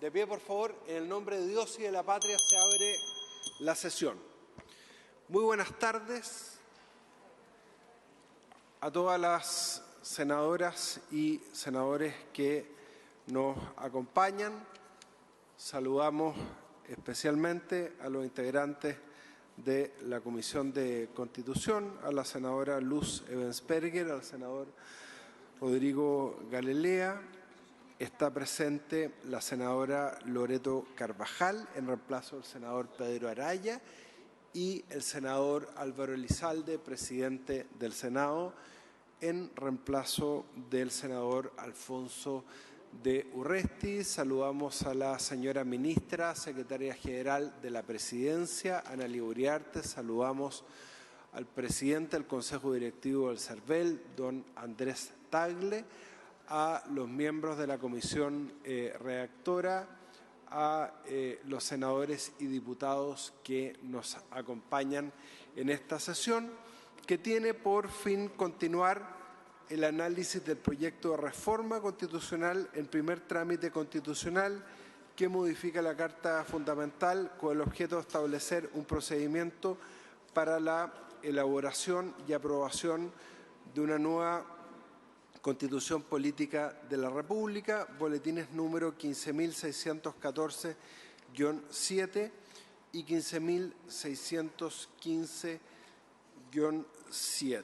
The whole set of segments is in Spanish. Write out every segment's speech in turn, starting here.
De pie, por favor. En el nombre de Dios y de la patria se abre la sesión. Muy buenas tardes a todas las senadoras y senadores que nos acompañan. Saludamos especialmente a los integrantes de la Comisión de Constitución, a la senadora Luz Ebensperger, al senador Rodrigo Galilea. Está presente la senadora Loreto Carvajal en reemplazo del senador Pedro Araya y el senador Álvaro Elizalde, presidente del Senado, en reemplazo del senador Alfonso de Urresti. Saludamos a la señora ministra, secretaria general de la Presidencia, Ana Uriarte. Saludamos al presidente del Consejo Directivo del CERVEL, don Andrés Tagle, a los miembros de la comisión redactora, a los senadores y diputados que nos acompañan en esta sesión, que tiene por fin continuar el análisis del proyecto de reforma constitucional en primer trámite constitucional que modifica la Carta Fundamental con el objeto de establecer un procedimiento para la elaboración y aprobación de una nueva Constitución Política de la República, boletines número 15.614-7 y 15.615-7.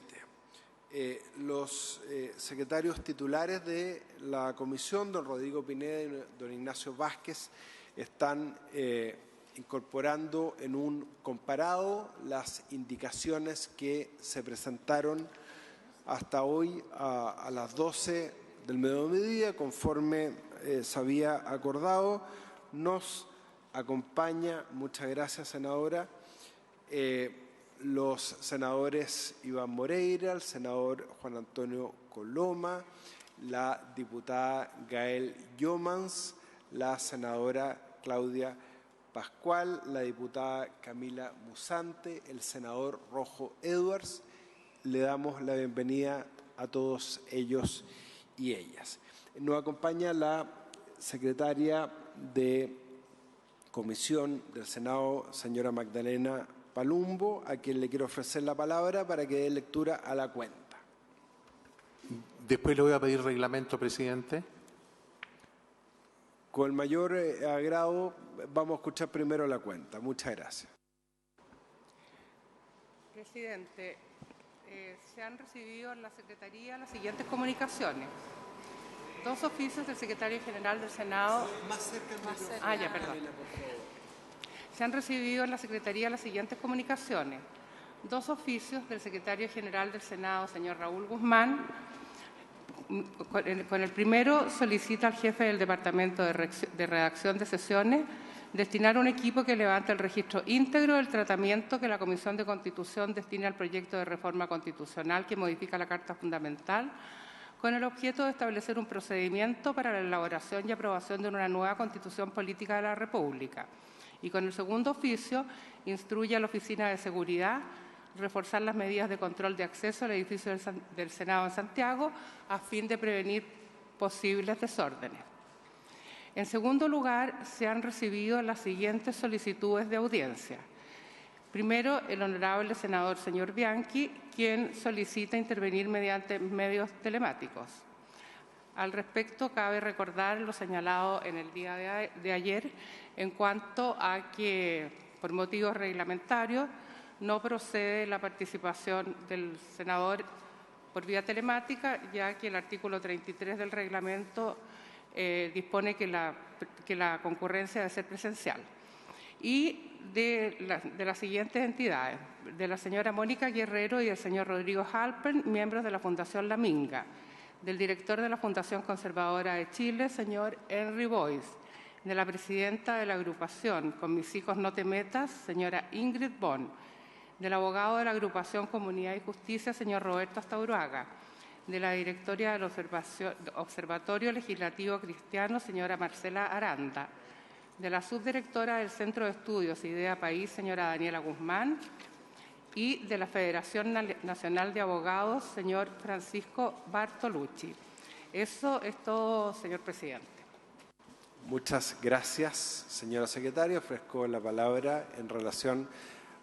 Los secretarios titulares de la comisión, don Rodrigo Pineda y don Ignacio Vázquez, están incorporando en un comparado las indicaciones que se presentaron hasta hoy a las 12 del mediodía, conforme se había acordado. Nos acompaña, muchas gracias, senadora, los senadores Iván Moreira, el senador Juan Antonio Coloma, la diputada Gael Yomans, la senadora Claudia Pascual, la diputada Camila Musante, el senador Rojo Edwards. Le damos la bienvenida a todos ellos y ellas. Nos acompaña la secretaria de Comisión del Senado, señora Magdalena Palumbo, a quien le quiero ofrecer la palabra para que dé lectura a la cuenta. Después le voy a pedir reglamento, presidente. Con el mayor agrado, vamos a escuchar primero la cuenta. Muchas gracias. Presidente, se han recibido en la Secretaría las siguientes comunicaciones. 2 oficios del Secretario General del Senado. Se han recibido en la Secretaría las siguientes comunicaciones. 2 oficios del Secretario General del Senado, señor Raúl Guzmán. Con el primero solicita al jefe del Departamento de Redacción de Sesiones destinar un equipo que levante el registro íntegro del tratamiento que la Comisión de Constitución destina al proyecto de reforma constitucional que modifica la Carta Fundamental, con el objeto de establecer un procedimiento para la elaboración y aprobación de una nueva Constitución Política de la República. Y con el segundo oficio, instruye a la Oficina de Seguridad reforzar las medidas de control de acceso al edificio del Senado en Santiago a fin de prevenir posibles desórdenes. En segundo lugar, se han recibido las siguientes solicitudes de audiencia. Primero, el honorable senador señor Bianchi, quien solicita intervenir mediante medios telemáticos. Al respecto, cabe recordar lo señalado en el día de ayer en cuanto a que, por motivos reglamentarios, no procede la participación del senador por vía telemática, ya que el artículo 33 del reglamento dispone que la concurrencia debe ser presencial. Y de las siguientes entidades, de la señora Mónica Guerrero y el señor Rodrigo Halpern, miembros de la Fundación La Minga, del director de la Fundación Conservadora de Chile, señor Henry Boyce, de la presidenta de la agrupación Con Mis Hijos No Te Metas, señora Ingrid Bon, del abogado de la agrupación Comunidad y Justicia, señor Roberto Astauruaga, de la directoria del Observatorio Legislativo Cristiano, señora Marcela Aranda, de la subdirectora del Centro de Estudios Idea País, señora Daniela Guzmán, y de la Federación Nacional de Abogados, señor Francisco Bartolucci. Eso es todo, señor presidente. Muchas gracias, señora secretaria. Ofrezco la palabra en relación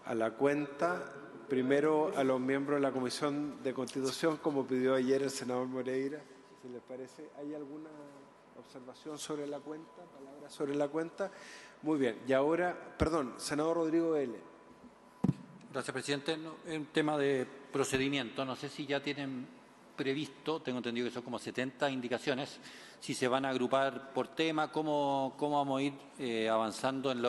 a la cuenta. Primero a los miembros de la Comisión de Constitución, como pidió ayer el senador Moreira. Si les parece, ¿hay alguna observación sobre la cuenta? ¿Palabras sobre la cuenta? Muy bien. Y ahora, perdón, senador Rodrigo L. Gracias, presidente. No, es un tema de procedimiento. No sé si ya tienen previsto, tengo entendido que son como 70 indicaciones, si se van a agrupar por tema, cómo vamos a ir avanzando en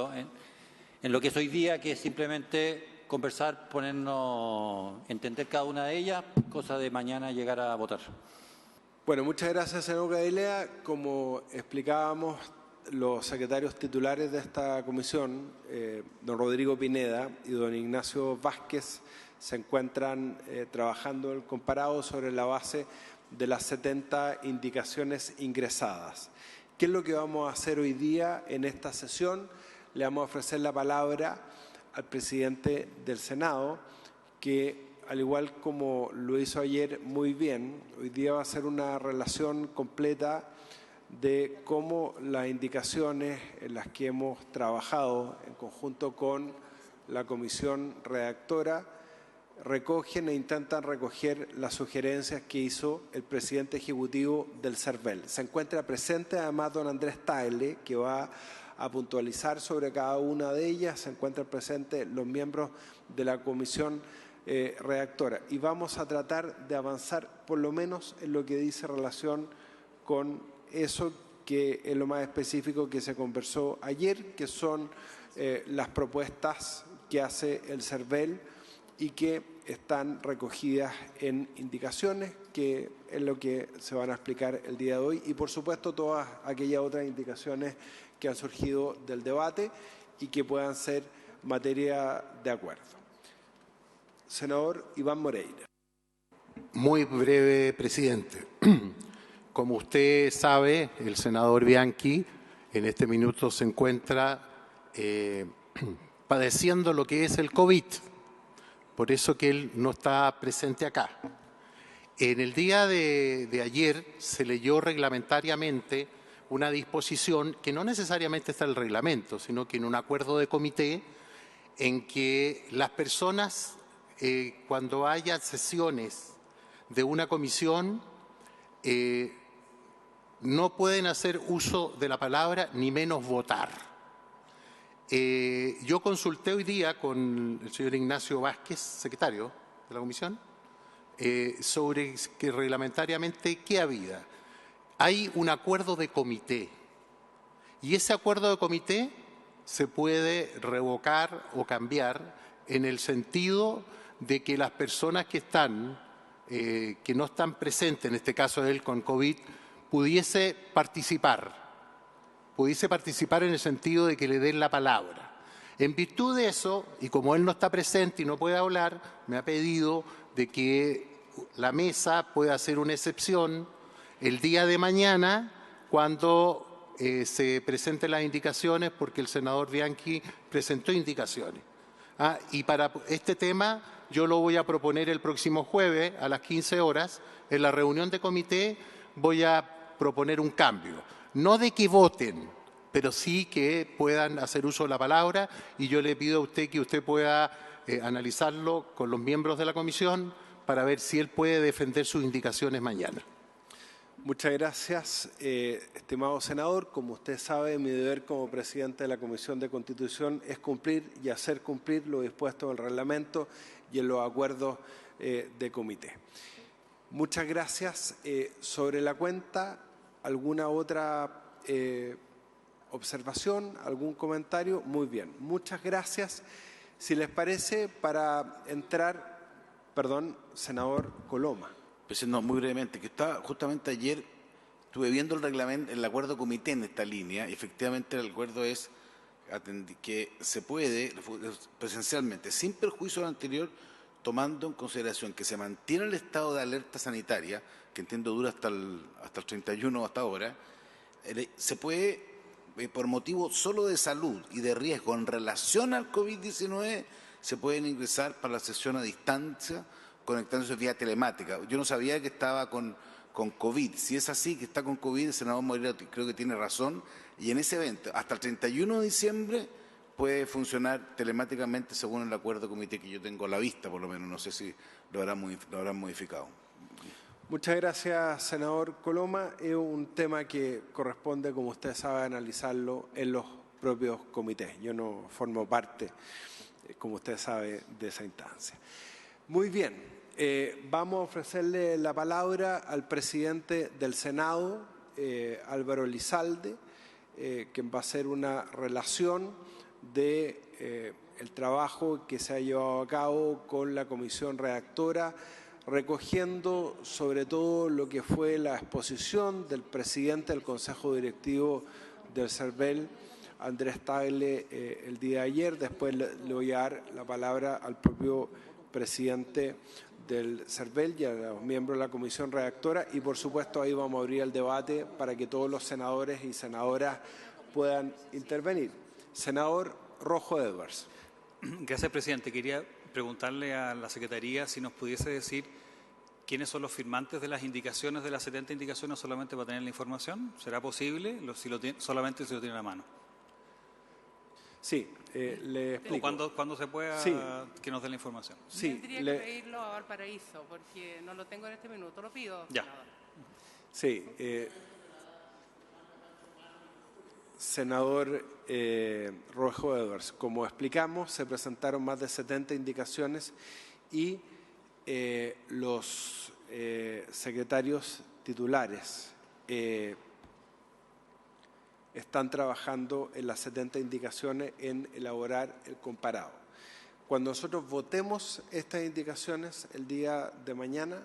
lo que es hoy día, que es simplemente conversar, entender cada una de ellas, cosa de mañana llegar a votar. Bueno, muchas gracias, senador Gadilea. Como explicábamos, los secretarios titulares de esta comisión, don Rodrigo Pineda y don Ignacio Vázquez, se encuentran trabajando el comparado sobre la base de las 70 indicaciones ingresadas. ¿Qué es lo que vamos a hacer hoy día en esta sesión? Le vamos a ofrecer la palabra al presidente del Senado, que al igual como lo hizo ayer muy bien, hoy día va a ser una relación completa de cómo las indicaciones en las que hemos trabajado en conjunto con la comisión redactora recogen e intentan recoger las sugerencias que hizo el presidente ejecutivo del CERVEL. Se encuentra presente además don Andrés Tagle, que va a puntualizar sobre cada una de ellas. Se encuentran presentes los miembros de la comisión redactora. Y vamos a tratar de avanzar por lo menos en lo que dice relación con eso que es lo más específico que se conversó ayer, que son las propuestas que hace el CERVEL y que están recogidas en indicaciones, que es lo que se van a explicar el día de hoy, y por supuesto todas aquellas otras indicaciones que han surgido del debate y que puedan ser materia de acuerdo. Senador Iván Moreira. Muy breve, presidente. Como usted sabe, el senador Bianchi en este minuto se encuentra padeciendo lo que es el COVID. Por eso que él no está presente acá. En el día de ayer se leyó reglamentariamente una disposición que no necesariamente está en el reglamento, sino que en un acuerdo de comité en que las personas, cuando haya sesiones de una comisión, no pueden hacer uso de la palabra ni menos votar. Yo consulté hoy día con el señor Ignacio Vázquez, secretario de la comisión, sobre que reglamentariamente qué había. Hay un acuerdo de comité y ese acuerdo de comité se puede revocar o cambiar en el sentido de que las personas que no están presentes, en este caso él con COVID, pudiese participar en el sentido de que le den la palabra. En virtud de eso, y como él no está presente y no puede hablar, me ha pedido de que la mesa pueda hacer una excepción el día de mañana cuando se presenten las indicaciones, porque el senador Bianchi presentó indicaciones. Y para este tema yo lo voy a proponer el próximo jueves a las 15 horas. En la reunión de comité voy a proponer un cambio. No de que voten, pero sí que puedan hacer uso de la palabra, y yo le pido a usted que usted pueda analizarlo con los miembros de la comisión para ver si él puede defender sus indicaciones mañana. Muchas gracias, estimado senador. Como usted sabe, mi deber como presidente de la Comisión de Constitución es cumplir y hacer cumplir lo dispuesto en el reglamento y en los acuerdos de comité. Muchas gracias. Sobre la cuenta, ¿alguna otra observación, algún comentario? Muy bien, muchas gracias. Si les parece, para entrar, perdón, senador Coloma. No, muy brevemente, que estaba justamente ayer, estuve viendo el reglamento, el acuerdo comité en esta línea, y efectivamente el acuerdo es que se puede presencialmente, sin perjuicio del anterior, tomando en consideración que se mantiene el estado de alerta sanitaria, que entiendo dura hasta el 31 hasta ahora, se puede, por motivo solo de salud y de riesgo en relación al COVID-19, se pueden ingresar para la sesión a distancia, conectándose vía telemática. Yo no sabía que estaba con con COVID. Si es así, que está con COVID, el senador Moreira creo que tiene razón, y en ese evento, hasta el 31 de diciembre, puede funcionar telemáticamente según el acuerdo de comité que yo tengo a la vista, por lo menos. No sé si lo habrán modificado. Muchas gracias, senador Coloma. Es un tema que corresponde, como usted sabe, analizarlo en los propios comités. Yo no formo parte, como usted sabe, de esa instancia. Muy bien, vamos a ofrecerle la palabra al presidente del Senado, Álvaro Elizalde, quien va a hacer una relación de el trabajo que se ha llevado a cabo con la comisión redactora, recogiendo sobre todo lo que fue la exposición del presidente del Consejo Directivo del CERVEL, Andrés Tagle, el día de ayer. Después le voy a dar la palabra al propio presidente del CERVEL y a los miembros de la comisión redactora, y por supuesto ahí vamos a abrir el debate para que todos los senadores y senadoras puedan intervenir. Senador Rojo Edwards. Gracias, presidente. Quería preguntarle a la Secretaría si nos pudiese decir quiénes son los firmantes de las indicaciones, de las 70 indicaciones, solamente para tener la información. ¿Será posible? Solamente si lo tiene a la mano. Sí, le explico. ¿O cuando se pueda sí. que nos dé la información? Sí, tendría que pedirlo a Valparaíso, porque no lo tengo en este minuto. Lo pido. Ya. Sí. Senador Rojo Edwards, como explicamos, se presentaron más de 70 indicaciones y los secretarios titulares están trabajando en las 70 indicaciones en elaborar el comparado. Cuando nosotros votemos estas indicaciones el día de mañana,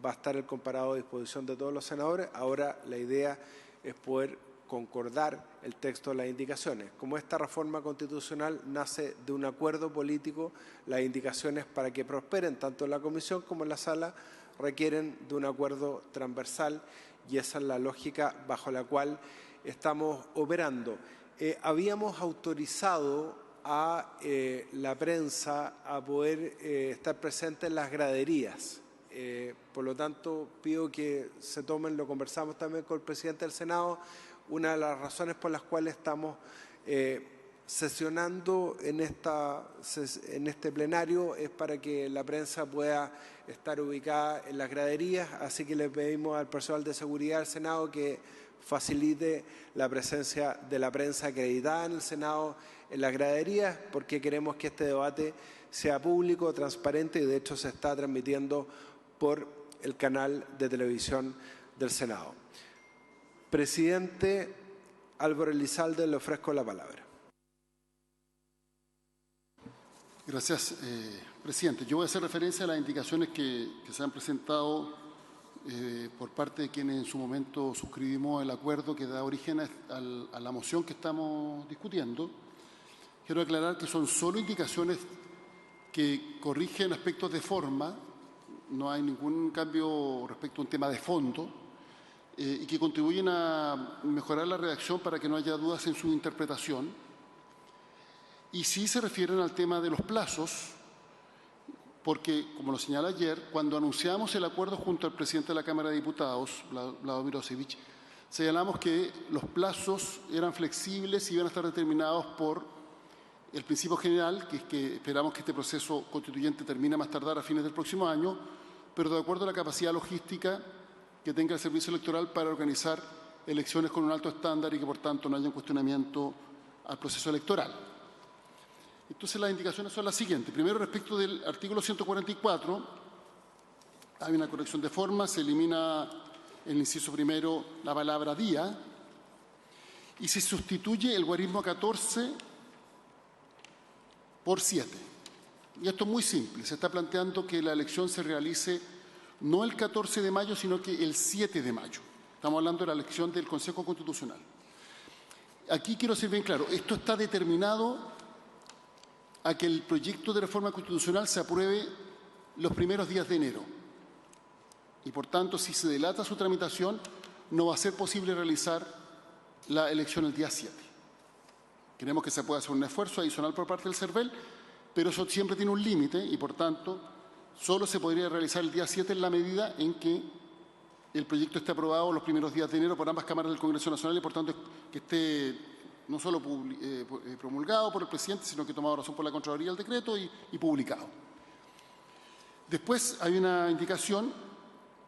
va a estar el comparado a disposición de todos los senadores. Ahora la idea es poder concordar el texto de las indicaciones. Como esta reforma constitucional nace de un acuerdo político, las indicaciones para que prosperen tanto en la comisión como en la sala requieren de un acuerdo transversal, y esa es la lógica bajo la cual estamos operando. Habíamos autorizado a la prensa a poder estar presente en las graderías. Por lo tanto, pido que se tomen, lo conversamos también con el presidente del Senado. Una de las razones por las cuales estamos sesionando en este plenario es para que la prensa pueda estar ubicada en las graderías, así que le pedimos al personal de seguridad del Senado que facilite la presencia de la prensa acreditada en el Senado en las graderías, porque queremos que este debate sea público, transparente, y de hecho se está transmitiendo por el canal de televisión del Senado. Presidente Álvaro Elizalde, le ofrezco la palabra. Gracias, presidente. Yo voy a hacer referencia a las indicaciones que se han presentado por parte de quienes en su momento suscribimos el acuerdo que da origen a la moción que estamos discutiendo. Quiero aclarar que son solo indicaciones que corrigen aspectos de forma, no hay ningún cambio respecto a un tema de fondo, y que contribuyen a mejorar la redacción para que no haya dudas en su interpretación. Y sí se refieren al tema de los plazos, porque, como lo señala ayer, cuando anunciamos el acuerdo junto al presidente de la Cámara de Diputados, Vladimir Osevich, señalamos que los plazos eran flexibles y iban a estar determinados por el principio general, que es que esperamos que este proceso constituyente termine más tardar a fines del próximo año, pero de acuerdo a la capacidad logística que tenga el servicio electoral para organizar elecciones con un alto estándar y que, por tanto, no haya un cuestionamiento al proceso electoral. Entonces, las indicaciones son las siguientes. Primero, respecto del artículo 144, hay una corrección de forma, se elimina en el inciso primero la palabra día y se sustituye el guarismo 14 por 7. Y esto es muy simple. Se está planteando que la elección se realice no el 14 de mayo, sino que el 7 de mayo. Estamos hablando de la elección del Consejo Constitucional. Aquí quiero ser bien claro, esto está determinado a que el proyecto de reforma constitucional se apruebe los primeros días de enero. Y, por tanto, si se delata su tramitación, no va a ser posible realizar la elección el día 7. Queremos que se pueda hacer un esfuerzo adicional por parte del CERVEL, pero eso siempre tiene un límite y, por tanto, solo se podría realizar el día 7 en la medida en que el proyecto esté aprobado los primeros días de enero por ambas cámaras del Congreso Nacional y, por tanto, que esté no solo promulgado por el presidente, sino que tomado razón por la Contraloría del decreto y publicado. Después hay una indicación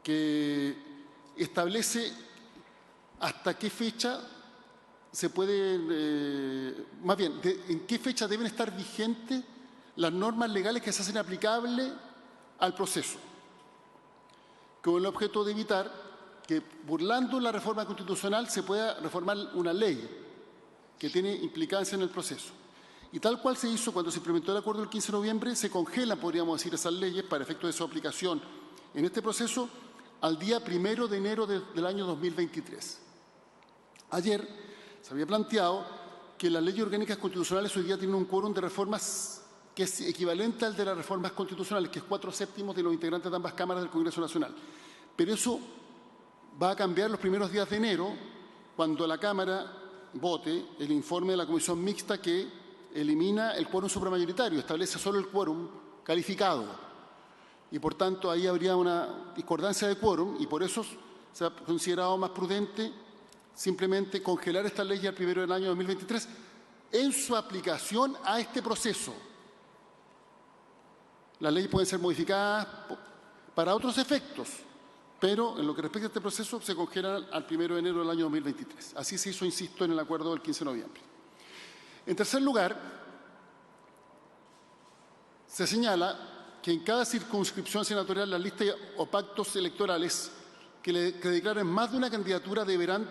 que establece hasta qué fecha se puede, más bien, en qué fecha deben estar vigentes las normas legales que se hacen aplicables al proceso, con el objeto de evitar que, burlando la reforma constitucional, se pueda reformar una ley que tiene implicancia en el proceso. Y tal cual se hizo cuando se implementó el acuerdo del 15 de noviembre, se congelan, podríamos decir, esas leyes para efecto de su aplicación en este proceso al día 1 de enero del año 2023. Ayer se había planteado que las leyes orgánicas constitucionales hoy día tienen un quórum de reformas que es equivalente al de las reformas constitucionales, que es 4/7 de los integrantes de ambas cámaras del Congreso Nacional. Pero eso va a cambiar los primeros días de enero, cuando la Cámara vote el informe de la Comisión Mixta que elimina el quórum supramayoritario, establece solo el quórum calificado. Y, por tanto, ahí habría una discordancia de quórum y por eso se ha considerado más prudente simplemente congelar esta ley al 1 del año 2023 en su aplicación a este proceso. Las leyes pueden ser modificadas para otros efectos, pero en lo que respecta a este proceso se congelan al 1 de enero del año 2023. Así se hizo, insisto, en el acuerdo del 15 de noviembre. En tercer lugar, se señala que en cada circunscripción senatorial las listas o pactos electorales que declaren más de una candidatura deberán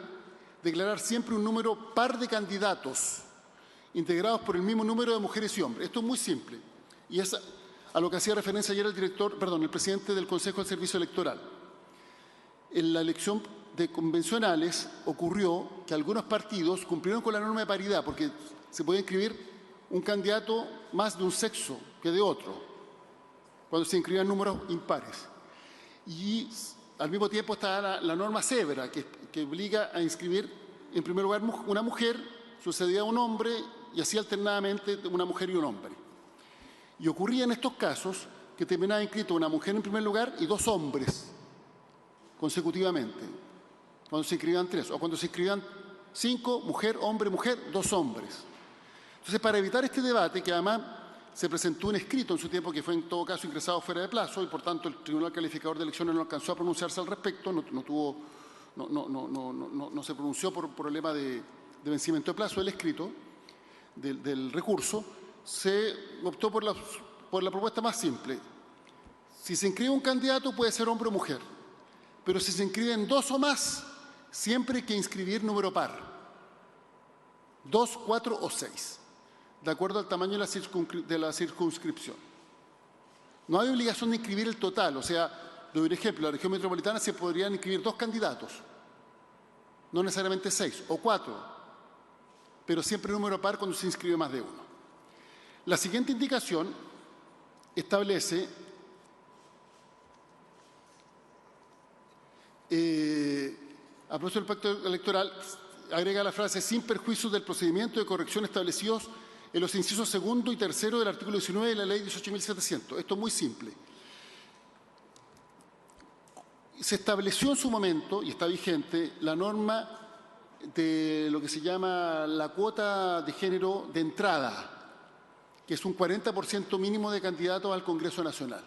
declarar siempre un número par de candidatos integrados por el mismo número de mujeres y hombres. Esto es muy simple y es a lo que hacía referencia ayer el presidente del Consejo del Servicio Electoral. En la elección de convencionales ocurrió que algunos partidos cumplieron con la norma de paridad porque se puede inscribir un candidato más de un sexo que de otro, cuando se inscribían números impares. Y al mismo tiempo está la norma Zebra, que obliga a inscribir en primer lugar una mujer, sucedía un hombre y así alternadamente una mujer y un hombre. Y ocurría en estos casos que terminaba inscrito una mujer en primer lugar y dos hombres consecutivamente, cuando se inscribían 3, o cuando se inscribían 5, mujer, hombre, mujer, 2 hombres. Entonces, para evitar este debate, que además se presentó un escrito en su tiempo que fue en todo caso ingresado fuera de plazo y por tanto el Tribunal Calificador de Elecciones no alcanzó a pronunciarse al respecto, no se pronunció por problema de vencimiento de plazo del escrito, del recurso, se optó por la propuesta más simple. Si se inscribe un candidato puede ser hombre o mujer, pero si se inscriben 2 o más, siempre hay que inscribir número par, 2, 4 o 6, de acuerdo al tamaño de la circunscripción. No hay obligación de inscribir el total, o sea, doy un ejemplo, en la región metropolitana se podrían inscribir 2 candidatos, no necesariamente 6 o 4, pero siempre número par cuando se inscribe más de uno. La siguiente indicación establece a propósito del pacto electoral, agrega la frase sin perjuicio del procedimiento de corrección establecidos en los incisos 2 y 3 del artículo 19 de la ley 18.700. Esto es muy simple. Se estableció en su momento, y está vigente, la norma de lo que se llama la cuota de género de entrada, que es un 40% mínimo de candidatos al Congreso Nacional.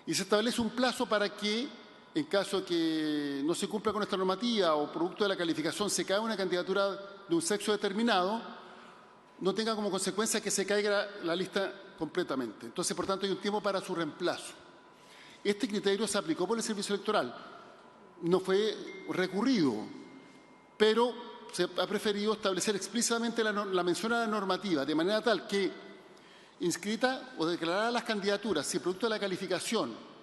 Y se establece un plazo para que, en caso de que no se cumpla con esta normativa o producto de la calificación se caiga una candidatura de un sexo determinado, no tenga como consecuencia que se caiga la lista completamente. Entonces, por tanto, hay un tiempo para su reemplazo. Este criterio se aplicó por el Servicio Electoral, no fue recurrido, pero se ha preferido establecer explícitamente la mención a la normativa, de manera tal que inscrita o declarada las candidaturas, si producto de la calificación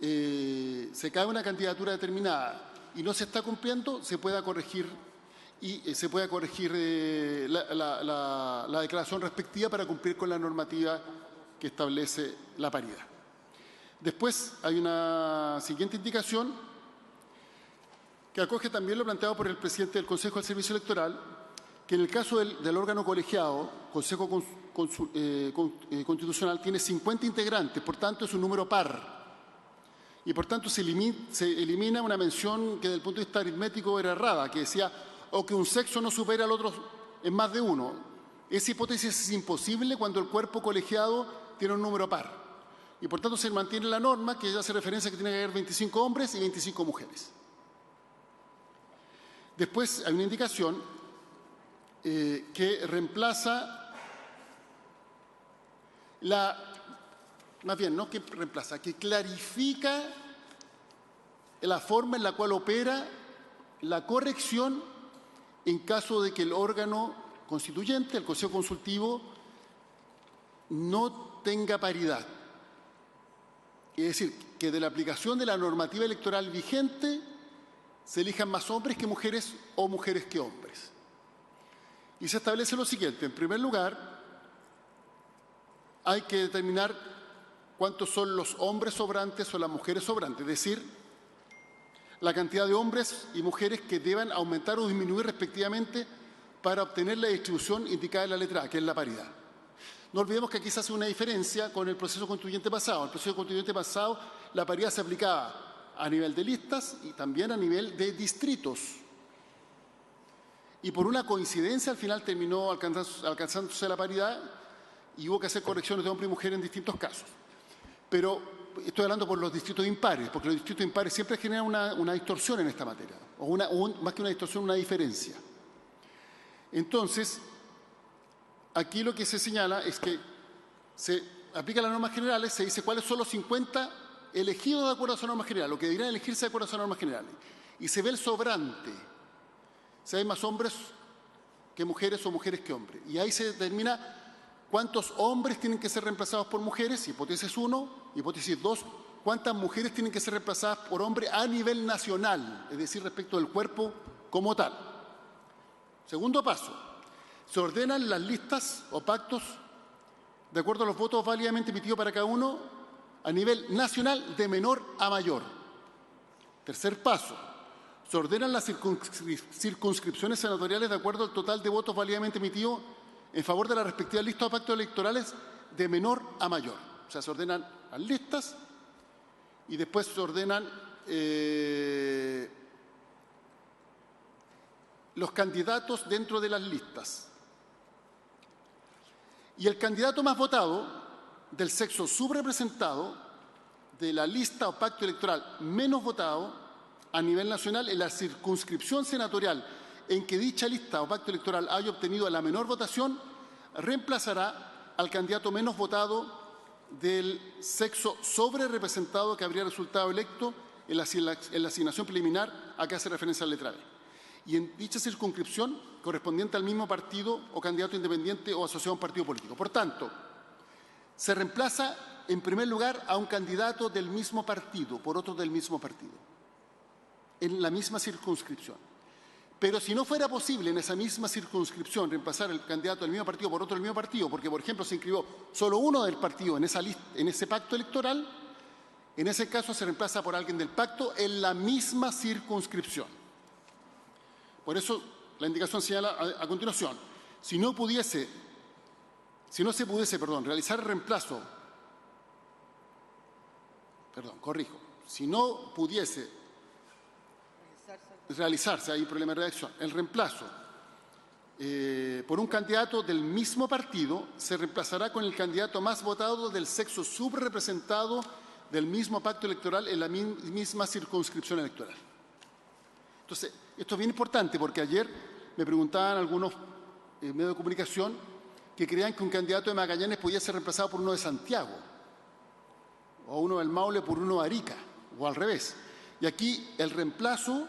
se cae una candidatura determinada y no se está cumpliendo, se pueda corregir la declaración respectiva para cumplir con la normativa que establece la paridad. Después hay una siguiente indicación que acoge también lo planteado por el presidente del Consejo del Servicio Electoral, que en el caso del órgano colegiado, Consejo Constitucional, tiene 50 integrantes, por tanto es un número par. Y por tanto se elimina una mención que desde el punto de vista aritmético era errada, que decía o que un sexo no supera al otro en más de uno. Esa hipótesis es imposible cuando el cuerpo colegiado tiene un número par. Y por tanto se mantiene la norma que hace referencia a que tiene que haber 25 hombres y 25 mujeres. Después hay una indicación que reemplaza que clarifica la forma en la cual opera la corrección en caso de que el órgano constituyente, el Consejo Consultivo, no tenga paridad. Es decir, que de la aplicación de la normativa electoral vigente se elijan más hombres que mujeres o mujeres que hombres. Y se establece lo siguiente. En primer lugar, hay que determinar cuántos son los hombres sobrantes o las mujeres sobrantes, es decir, la cantidad de hombres y mujeres que deban aumentar o disminuir respectivamente para obtener la distribución indicada en la letra A, que es la paridad. No olvidemos que aquí se hace una diferencia con el proceso constituyente pasado. En el proceso constituyente pasado la paridad se aplicaba a nivel de listas y también a nivel de distritos. Y por una coincidencia al final terminó alcanzándose la paridad y hubo que hacer correcciones de hombre y mujer en distintos casos. Pero estoy hablando por los distritos impares, porque los distritos impares siempre generan una distorsión en esta materia, más que una distorsión, una diferencia. Entonces, aquí lo que se señala es que se aplican las normas generales, se dice cuáles son los 50 elegidos de acuerdo a esas normas generales, lo que deberían elegirse de acuerdo a esas normas generales. Y se ve el sobrante, si hay más hombres que mujeres o mujeres que hombres. Y ahí se determina cuántos hombres tienen que ser reemplazados por mujeres, hipótesis 1, hipótesis 2, cuántas mujeres tienen que ser reemplazadas por hombres a nivel nacional, es decir, respecto del cuerpo como tal. Segundo paso, se ordenan las listas o pactos de acuerdo a los votos válidamente emitidos para cada uno a nivel nacional de menor a mayor. Tercer paso, se ordenan las circunscripciones senatoriales de acuerdo al total de votos válidamente emitidos en favor de las respectivas listas o pactos electorales de menor a mayor. O sea, se ordenan las listas y después se ordenan los candidatos dentro de las listas. Y el candidato más votado del sexo subrepresentado de la lista o pacto electoral menos votado a nivel nacional en la circunscripción senatorial en que dicha lista o pacto electoral haya obtenido la menor votación, reemplazará al candidato menos votado del sexo sobrerepresentado que habría resultado electo en la asignación preliminar a que hace referencia la letra B. Y en dicha circunscripción correspondiente al mismo partido o candidato independiente o asociado a un partido político. Por tanto, se reemplaza en primer lugar a un candidato del mismo partido por otro del mismo partido, en la misma circunscripción. Pero si no fuera posible en esa misma circunscripción reemplazar el candidato del mismo partido por otro del mismo partido, porque, por ejemplo, se inscribió solo uno del partido en ese pacto electoral, en ese caso se reemplaza por alguien del pacto en la misma circunscripción. Por eso la indicación señala a continuación, si no se pudiese realizar el reemplazo, si no pudiese realizarse, hay problema de redacción, el reemplazo por un candidato del mismo partido se reemplazará con el candidato más votado del sexo subrepresentado del mismo pacto electoral en la misma circunscripción electoral. Entonces, esto es bien importante porque ayer me preguntaban algunos medios de comunicación que creían que un candidato de Magallanes podía ser reemplazado por uno de Santiago, o uno del Maule por uno de Arica, o al revés. Y aquí el reemplazo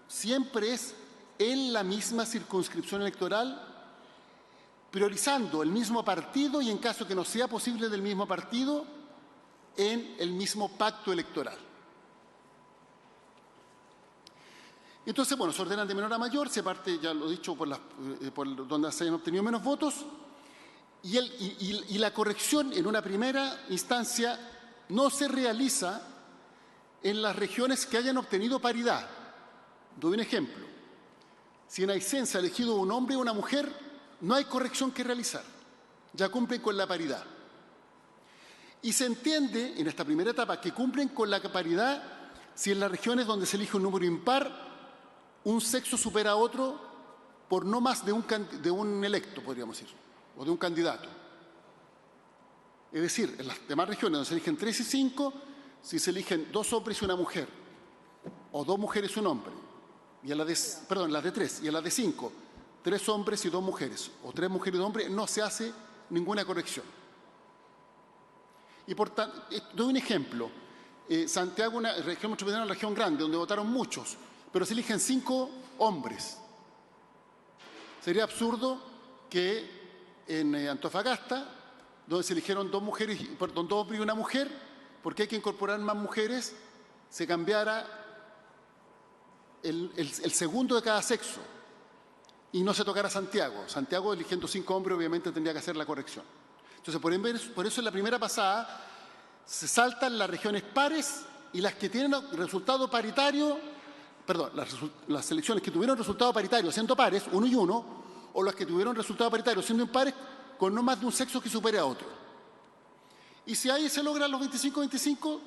siempre es en la misma circunscripción electoral, priorizando el mismo partido y, en caso que no sea posible del mismo partido, en el mismo pacto electoral. Entonces, bueno, se ordenan de menor a mayor, se parte, ya lo he dicho, por donde se hayan obtenido menos votos, y la corrección en una primera instancia no se realiza en las regiones que hayan obtenido paridad. Doy un ejemplo. Si en Aysén se ha elegido un hombre o una mujer, no hay corrección que realizar. Ya cumplen con la paridad. Y se entiende en esta primera etapa que cumplen con la paridad si en las regiones donde se elige un número impar, un sexo supera a otro por no más de un electo, podríamos decir, o de un candidato. Es decir, en las demás regiones donde se eligen 3 y 5, si se eligen 2 hombres y una mujer, o 2 mujeres y un hombre, y en las de 3, y en las de 5, 3 hombres y 2 mujeres, o 3 mujeres y 2 hombres, no se hace ninguna corrección. Y por tanto, doy un ejemplo. Santiago, una región metropolitana, una región grande, donde votaron muchos, pero se eligen 5 hombres. Sería absurdo que en Antofagasta, donde se eligieron 2 mujeres, perdón, 2 hombres y una mujer, porque hay que incorporar más mujeres, se cambiara el segundo de cada sexo y no se tocara Santiago. Santiago, eligiendo 5 hombres, obviamente tendría que hacer la corrección. Entonces, por eso en la primera pasada se saltan las regiones pares y las que tienen resultado paritario, perdón, las elecciones que tuvieron resultado paritario siendo pares, 1 y 1, o las que tuvieron resultado paritario siendo impares, con no más de un sexo que supere a otro. Y si ahí se logran los 25-25,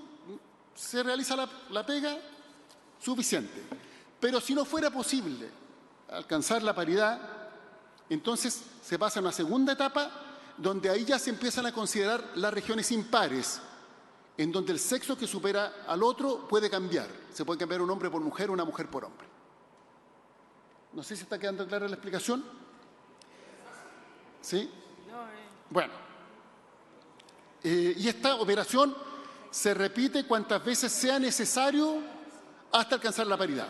se realiza la pega suficiente. Pero si no fuera posible alcanzar la paridad, entonces se pasa a una segunda etapa, donde ahí ya se empiezan a considerar las regiones impares, en donde el sexo que supera al otro puede cambiar. Se puede cambiar un hombre por mujer o una mujer por hombre. No sé si está quedando clara la explicación. ¿Sí? Bueno. Y esta operación se repite cuantas veces sea necesario hasta alcanzar la paridad.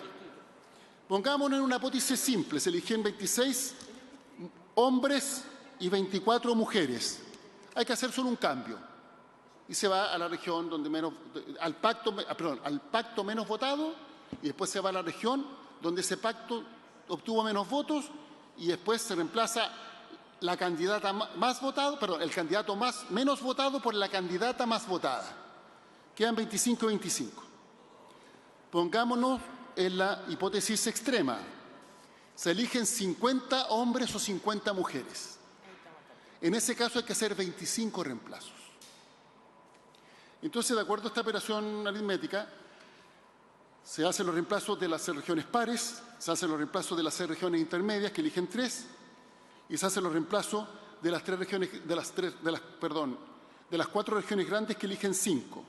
Pongámonos en una hipótesis simple. Se eligen 26 hombres y 24 mujeres. Hay que hacer solo un cambio. Y se va a la región donde menos, al pacto menos votado, y después se va a la región donde ese pacto obtuvo menos votos, y después se reemplaza la candidata más votada, perdón, el candidato menos votado por la candidata más votada. Quedan 25 y 25. Pongámonos en la hipótesis extrema. Se eligen 50 hombres o 50 mujeres. En ese caso hay que hacer 25 reemplazos. Entonces, de acuerdo a esta operación aritmética, se hacen los reemplazos de las 6 regiones pares, se hacen los reemplazos de las 6 regiones intermedias que eligen 3, y se hacen los reemplazos de las 3 regiones, de las 4 regiones grandes que eligen 5.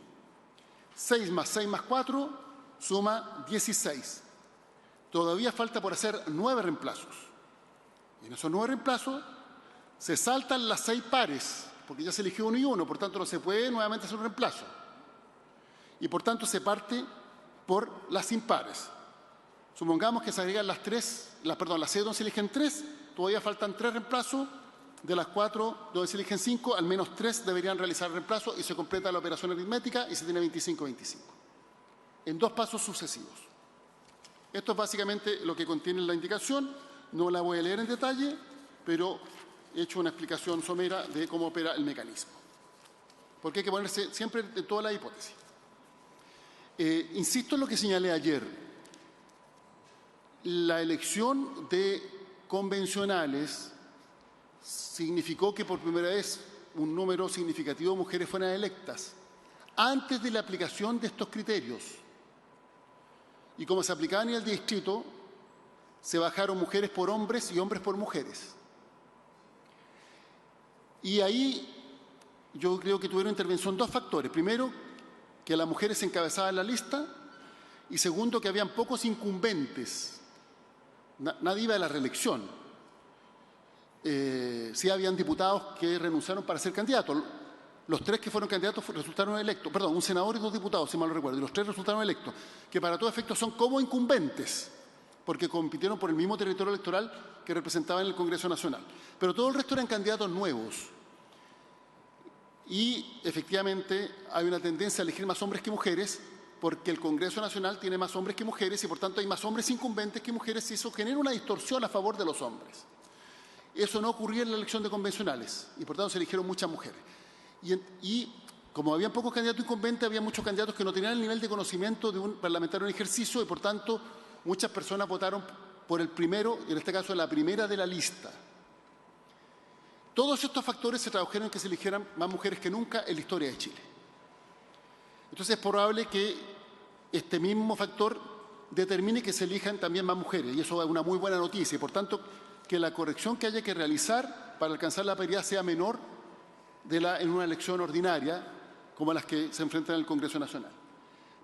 6 más 6 más 4 suma 16. Todavía falta por hacer 9 reemplazos. Y en esos 9 reemplazos se saltan las 6 pares, porque ya se eligió 1 y 1, por tanto no se puede nuevamente hacer un reemplazo. Y por tanto se parte por las impares. Supongamos que se agregan las 6 donde se eligen 3, todavía faltan 3 reemplazos, de las 4 donde se eligen 5, al menos 3 deberían realizar reemplazo y se completa la operación aritmética y se tiene 25-25. En 2 pasos sucesivos. Esto es básicamente lo que contiene la indicación, no la voy a leer en detalle, pero he hecho una explicación somera de cómo opera el mecanismo. Porque hay que ponerse siempre en toda la hipótesis. Insisto en lo que señalé ayer. La elección de convencionales significó que por primera vez un número significativo de mujeres fueran electas antes de la aplicación de estos criterios. Y como se aplicaba a nivel de distrito, se bajaron mujeres por hombres y hombres por mujeres. Y ahí yo creo que tuvieron intervención 2 factores. Primero, que las mujeres encabezaban la lista, y segundo, que habían pocos incumbentes. Nadie iba a la reelección. Sí habían diputados que renunciaron para ser candidatos. Los 3 que fueron candidatos resultaron electos. Perdón, un senador y 2 diputados, si mal no recuerdo. Y los 3 resultaron electos, que para todo efecto son como incumbentes, porque compitieron por el mismo territorio electoral que representaban en el Congreso Nacional. Pero todo el resto eran candidatos nuevos. Y efectivamente hay una tendencia a elegir más hombres que mujeres, porque el Congreso Nacional tiene más hombres que mujeres y por tanto hay más hombres incumbentes que mujeres, y eso genera una distorsión a favor de los hombres. Eso no ocurría en la elección de convencionales y por tanto se eligieron muchas mujeres. Y como había pocos candidatos incumbentes, había muchos candidatos que no tenían el nivel de conocimiento de un parlamentario en ejercicio y por tanto muchas personas votaron por el primero, en este caso la primera de la lista. Todos estos factores se tradujeron en que se eligieran más mujeres que nunca en la historia de Chile. Entonces es probable que este mismo factor determine que se elijan también más mujeres, y eso es una muy buena noticia, y por tanto que la corrección que haya que realizar para alcanzar la paridad sea menor en una elección ordinaria como las que se enfrentan en el Congreso Nacional.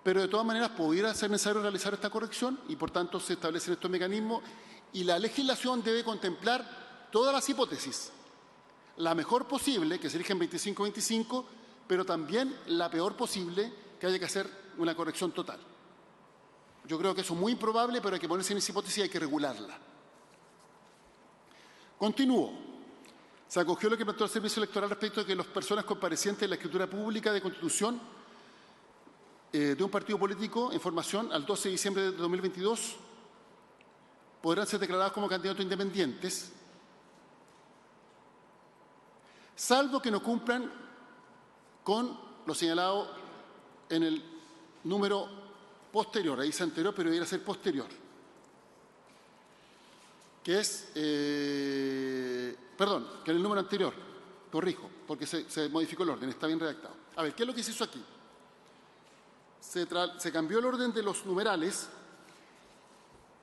Pero de todas maneras pudiera ser necesario realizar esta corrección y por tanto se establecen estos mecanismos y la legislación debe contemplar todas las hipótesis. La mejor posible, que se eligen 25-25, pero también la peor posible, que haya que hacer una corrección total. Yo creo que eso es muy improbable, pero hay que ponerse en esa hipótesis y hay que regularla. Continúo. Se acogió lo que planteó el Servicio Electoral respecto de que las personas comparecientes en la escritura pública de constitución de un partido político en formación al 12 de diciembre de 2022 podrán ser declarados como candidatos independientes, salvo que no cumplan con lo señalado en el número posterior, ahí dice anterior, pero debería ser posterior, que es, perdón, que en el número anterior, corrijo, porque se modificó el orden, está bien redactado. A ver, ¿qué es lo que se hizo aquí? Se cambió el orden de los numerales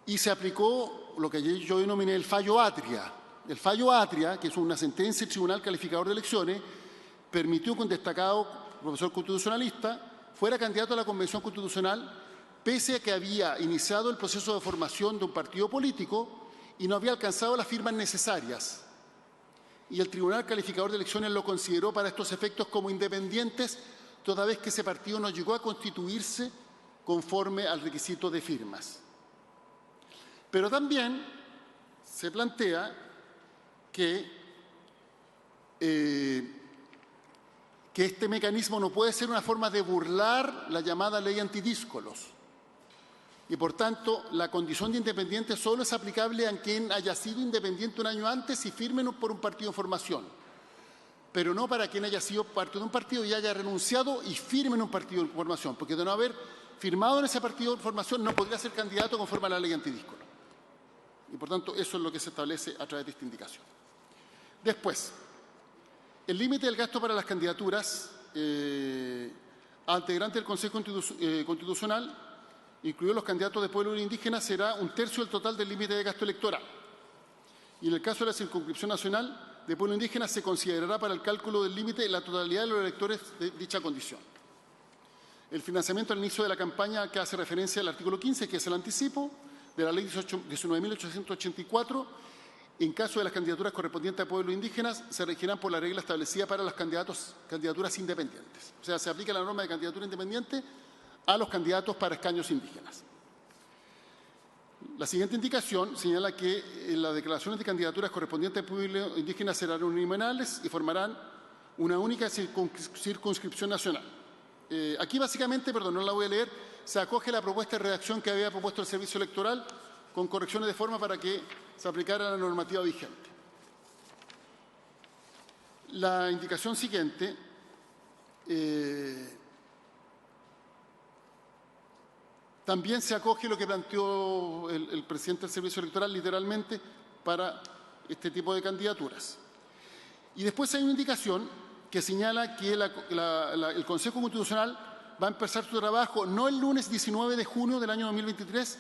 y se aplicó lo que yo denominé el fallo Atria. El fallo Atria, que es una sentencia del Tribunal Calificador de Elecciones, permitió que un destacado profesor constitucionalista fuera candidato a la Convención Constitucional pese a que había iniciado el proceso de formación de un partido político y no había alcanzado las firmas necesarias. Y el Tribunal Calificador de Elecciones lo consideró para estos efectos como independientes, toda vez que ese partido no llegó a constituirse conforme al requisito de firmas. Pero también se plantea que este mecanismo no puede ser una forma de burlar la llamada ley antidíscolos. Y por tanto, la condición de independiente solo es aplicable a quien haya sido independiente un año antes y firme por un partido en formación, pero no para quien haya sido parte de un partido y haya renunciado y firme en un partido en formación, porque de no haber firmado en ese partido en formación no podría ser candidato conforme a la ley antidíscolo. Y por tanto, eso es lo que se establece a través de esta indicación. Después, el límite del gasto para las candidaturas a integrantes del Consejo Constitucional, incluidos los candidatos de pueblos indígenas, será 1/3 del total del límite de gasto electoral. Y en el caso de la circunscripción nacional de pueblo indígena se considerará para el cálculo del límite la totalidad de los electores de dicha condición. El financiamiento al inicio de la campaña que hace referencia al artículo 15, que es el anticipo de la ley 19.884, en caso de las candidaturas correspondientes a pueblos indígenas, se regirán por la regla establecida para las candidaturas independientes. O sea, se aplica la norma de candidatura independiente a los candidatos para escaños indígenas. La siguiente indicación señala que las declaraciones de candidaturas correspondientes a pueblos indígenas serán uninominales y formarán una única circunscripción nacional. Aquí básicamente, perdón, no la voy a leer, se acoge la propuesta de redacción que había propuesto el Servicio Electoral con correcciones de forma para que se aplicara la normativa vigente. La indicación siguiente también se acoge lo que planteó el presidente del Servicio Electoral literalmente para este tipo de candidaturas. Y después hay una indicación que señala que el Consejo Constitucional va a empezar su trabajo no el lunes 19 de junio del año 2023,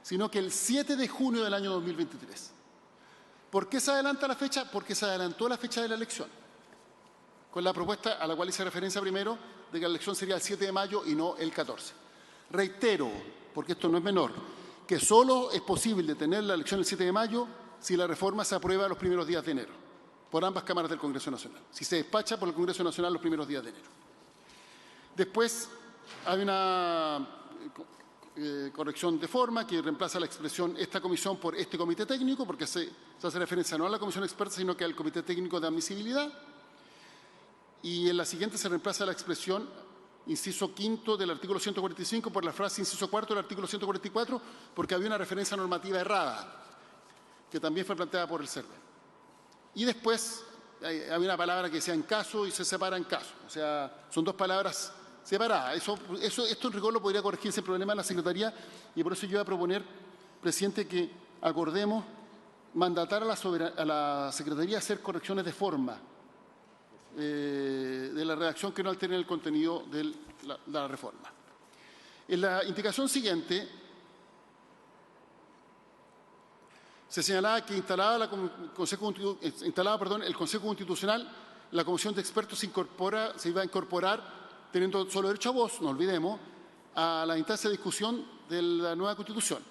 sino que el 7 de junio del año 2023. ¿Por qué se adelanta la fecha? Porque se adelantó la fecha de la elección, con la propuesta a la cual hice referencia primero de que la elección sería el 7 de mayo y no el 14. Reitero, porque esto no es menor, que solo es posible tener la elección el 7 de mayo si la reforma se aprueba los primeros días de enero, por ambas cámaras del Congreso Nacional, si se despacha por el Congreso Nacional los primeros días de enero. Después hay una corrección de forma que reemplaza la expresión esta comisión por este comité técnico, porque se hace referencia no a la comisión experta, sino que al comité técnico de admisibilidad. Y en la siguiente se reemplaza la expresión inciso quinto del artículo 145 por la frase inciso cuarto del artículo 144, porque había una referencia normativa errada, que también fue planteada por el CERVEL. Y después había una palabra que decía en caso y se separa en caso. O sea, son dos palabras separadas. Esto en rigor lo podría corregir ese problema en la Secretaría, y por eso yo voy a proponer, presidente, que acordemos mandatar a la Secretaría a hacer correcciones de forma de la redacción que no alteren el contenido del la reforma. En la indicación siguiente se señalaba que instalado el Consejo Constitucional, la Comisión de Expertos se iba a incorporar, teniendo solo derecho a voz, no olvidemos, a la instancia de discusión de la nueva Constitución.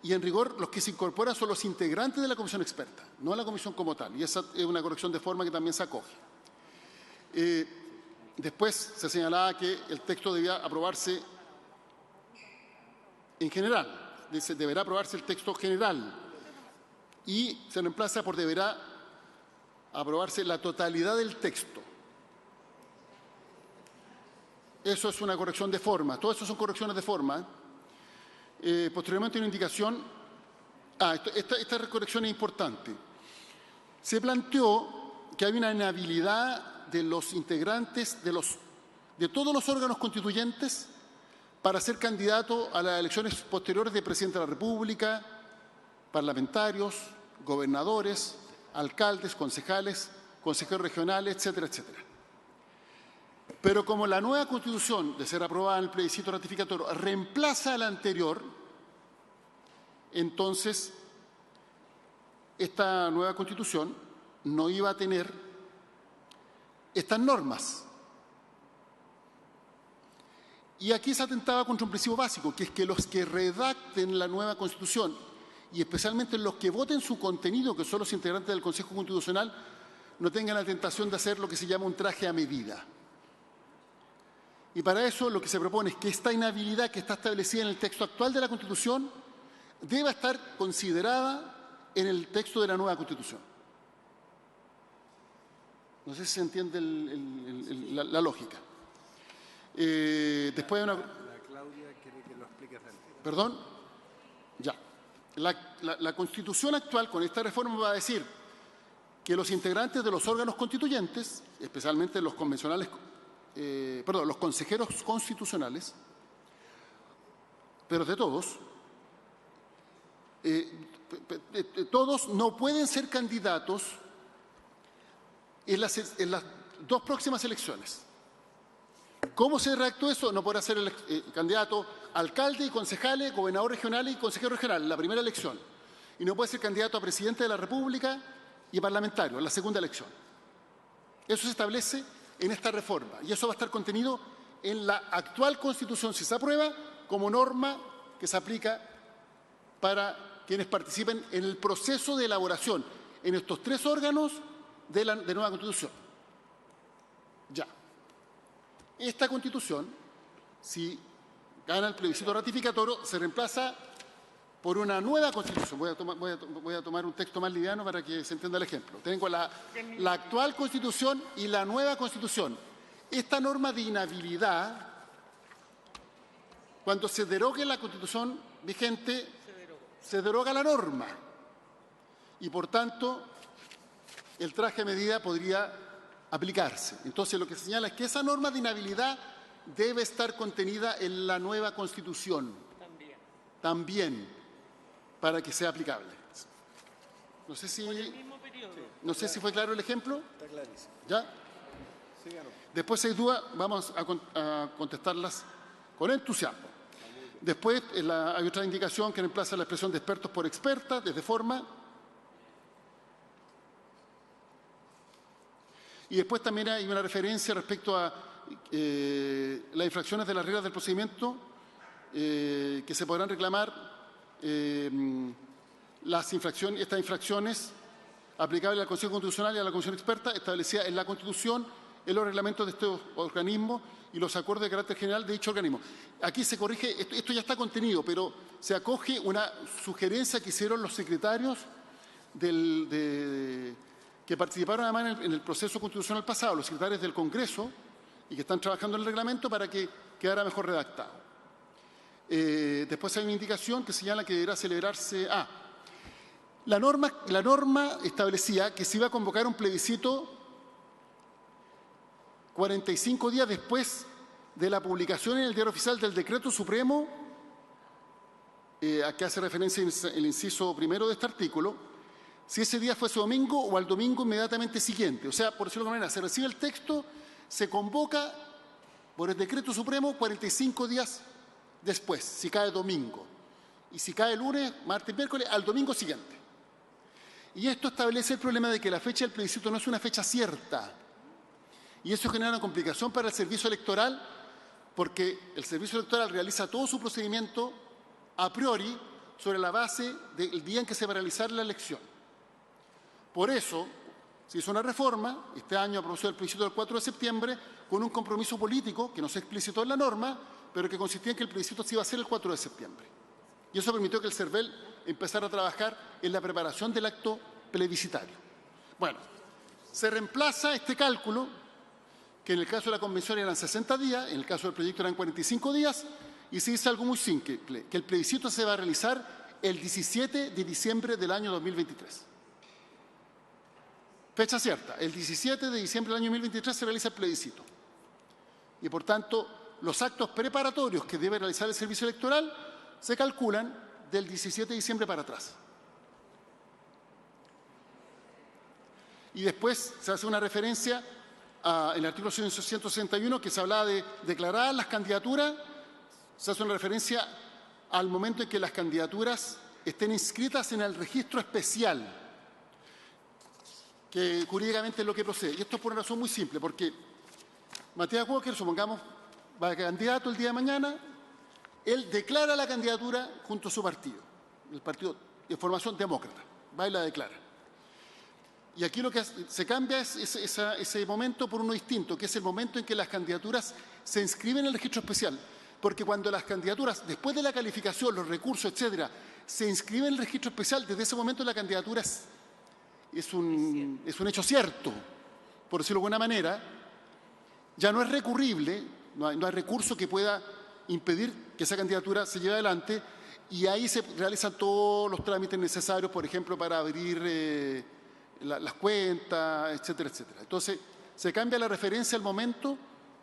Y en rigor, los que se incorporan son los integrantes de la Comisión Experta, no la Comisión como tal. Y esa es una corrección de forma que también se acoge. Después se señalaba que el texto debía aprobarse en general. Dice, deberá aprobarse el texto general. Y se reemplaza por deberá aprobarse la totalidad del texto. Eso es una corrección de forma. Todo eso son correcciones de forma. Posteriormente una indicación. Esta corrección es importante. Se planteó que hay una inhabilidad de los integrantes de todos los órganos constituyentes para ser candidato a las elecciones posteriores de presidente de la República, parlamentarios, gobernadores, alcaldes, concejales, consejeros regionales, etcétera, etcétera. Pero como la nueva Constitución, de ser aprobada en el plebiscito ratificatorio, reemplaza a la anterior, entonces esta nueva Constitución no iba a tener estas normas. Y aquí se atentaba contra un principio básico, que es que los que redacten la nueva Constitución, y especialmente los que voten su contenido, que son los integrantes del Consejo Constitucional, no tengan la tentación de hacer lo que se llama un traje a medida. Y para eso lo que se propone es que esta inhabilidad que está establecida en el texto actual de la Constitución deba estar considerada en el texto de la nueva Constitución. No sé si se entiende la lógica. Después de una... La Claudia quiere que lo expliques del tema. ¿Perdón? Ya. La Constitución actual, con esta reforma, va a decir que los integrantes de los órganos constituyentes, especialmente los convencionales, los consejeros constitucionales, pero de todos, todos no pueden ser candidatos en las dos próximas elecciones. ¿Cómo se redactó eso? No podrá ser el candidato alcalde y concejales, gobernador regional y consejero regional en la primera elección. Y no puede ser candidato a presidente de la República y parlamentario en la segunda elección. Eso se establece en esta reforma y eso va a estar contenido en la actual Constitución, si se aprueba, como norma que se aplica para quienes participen en el proceso de elaboración en estos tres órganos de nueva Constitución. Ya. Esta Constitución, si gana el plebiscito ratificatorio, se reemplaza por una nueva Constitución. Voy a tomar un texto más liviano para que se entienda el ejemplo. Tengo la actual Constitución y la nueva Constitución. Esta norma de inhabilidad, cuando se derogue la Constitución vigente, se deroga la norma. Y, por tanto, el traje a medida podría aplicarse. Entonces, lo que se señala es que esa norma de inhabilidad debe estar contenida en la nueva Constitución. También, para que sea aplicable. No sé si fue claro el ejemplo. Está clarísimo. ¿Ya? Síganos. Después, si hay dudas, vamos a contestarlas con entusiasmo. Después, hay otra indicación que reemplaza la expresión de expertos por expertas, desde forma. Y después también hay una referencia respecto a las infracciones de las reglas del procedimiento que se podrán reclamar, estas infracciones aplicables al Consejo Constitucional y a la Comisión Experta establecidas en la Constitución, en los reglamentos de estos organismos y los acuerdos de carácter general de dicho organismo. Aquí se corrige, esto ya está contenido, pero se acoge una sugerencia que hicieron los secretarios que participaron además en el proceso constitucional pasado, los secretarios del Congreso, y que están trabajando en el reglamento para que quedara mejor redactado. Después hay una indicación que señala que deberá celebrarse... La norma establecía que se iba a convocar un plebiscito 45 días después de la publicación en el Diario Oficial del Decreto Supremo, a que hace referencia el inciso primero de este artículo, si ese día fuese domingo o al domingo inmediatamente siguiente. O sea, por decirlo de alguna manera, se recibe el texto, se convoca Por el decreto supremo, 45 días después, si cae domingo. Y si cae lunes, martes, miércoles, al domingo siguiente. Y esto establece el problema de que la fecha del plebiscito no es una fecha cierta. Y eso genera una complicación para el servicio electoral, porque el servicio electoral realiza todo su procedimiento a priori sobre la base del día en que se va a realizar la elección. Por eso se hizo una reforma, este año aprobó el plebiscito del 4 de septiembre, con un compromiso político que no se explicitó en la norma, pero que consistía en que el plebiscito se iba a hacer el 4 de septiembre. Y eso permitió que el CERVEL empezara a trabajar en la preparación del acto plebiscitario. Bueno, se reemplaza este cálculo, que en el caso de la convención eran 60 días, en el caso del proyecto eran 45 días, y se dice algo muy simple, que el plebiscito se va a realizar el 17 de diciembre del año 2023. Fecha cierta, el 17 de diciembre del año 2023 se realiza el plebiscito. Y por tanto, los actos preparatorios que debe realizar el servicio electoral se calculan del 17 de diciembre para atrás. Y después se hace una referencia en el artículo 161 que se hablaba de declarar las candidaturas, se hace una referencia al momento en que las candidaturas estén inscritas en el registro especial, que jurídicamente es lo que procede. Y esto es por una razón muy simple, porque Matías Walker, supongamos, va a candidato el día de mañana, él declara la candidatura junto a su partido, el Partido de Formación Demócrata, va y la declara. Y aquí lo que se cambia es ese momento por uno distinto, que es el momento en que las candidaturas se inscriben en el registro especial. Porque cuando las candidaturas, después de la calificación, los recursos, etcétera, se inscriben en el registro especial, desde ese momento la candidatura es un hecho cierto, por decirlo de alguna manera, ya no es recurrible, no hay recurso que pueda impedir que esa candidatura se lleve adelante, y ahí se realizan todos los trámites necesarios, por ejemplo, para abrir las cuentas, etcétera, etcétera. Entonces, se cambia la referencia al momento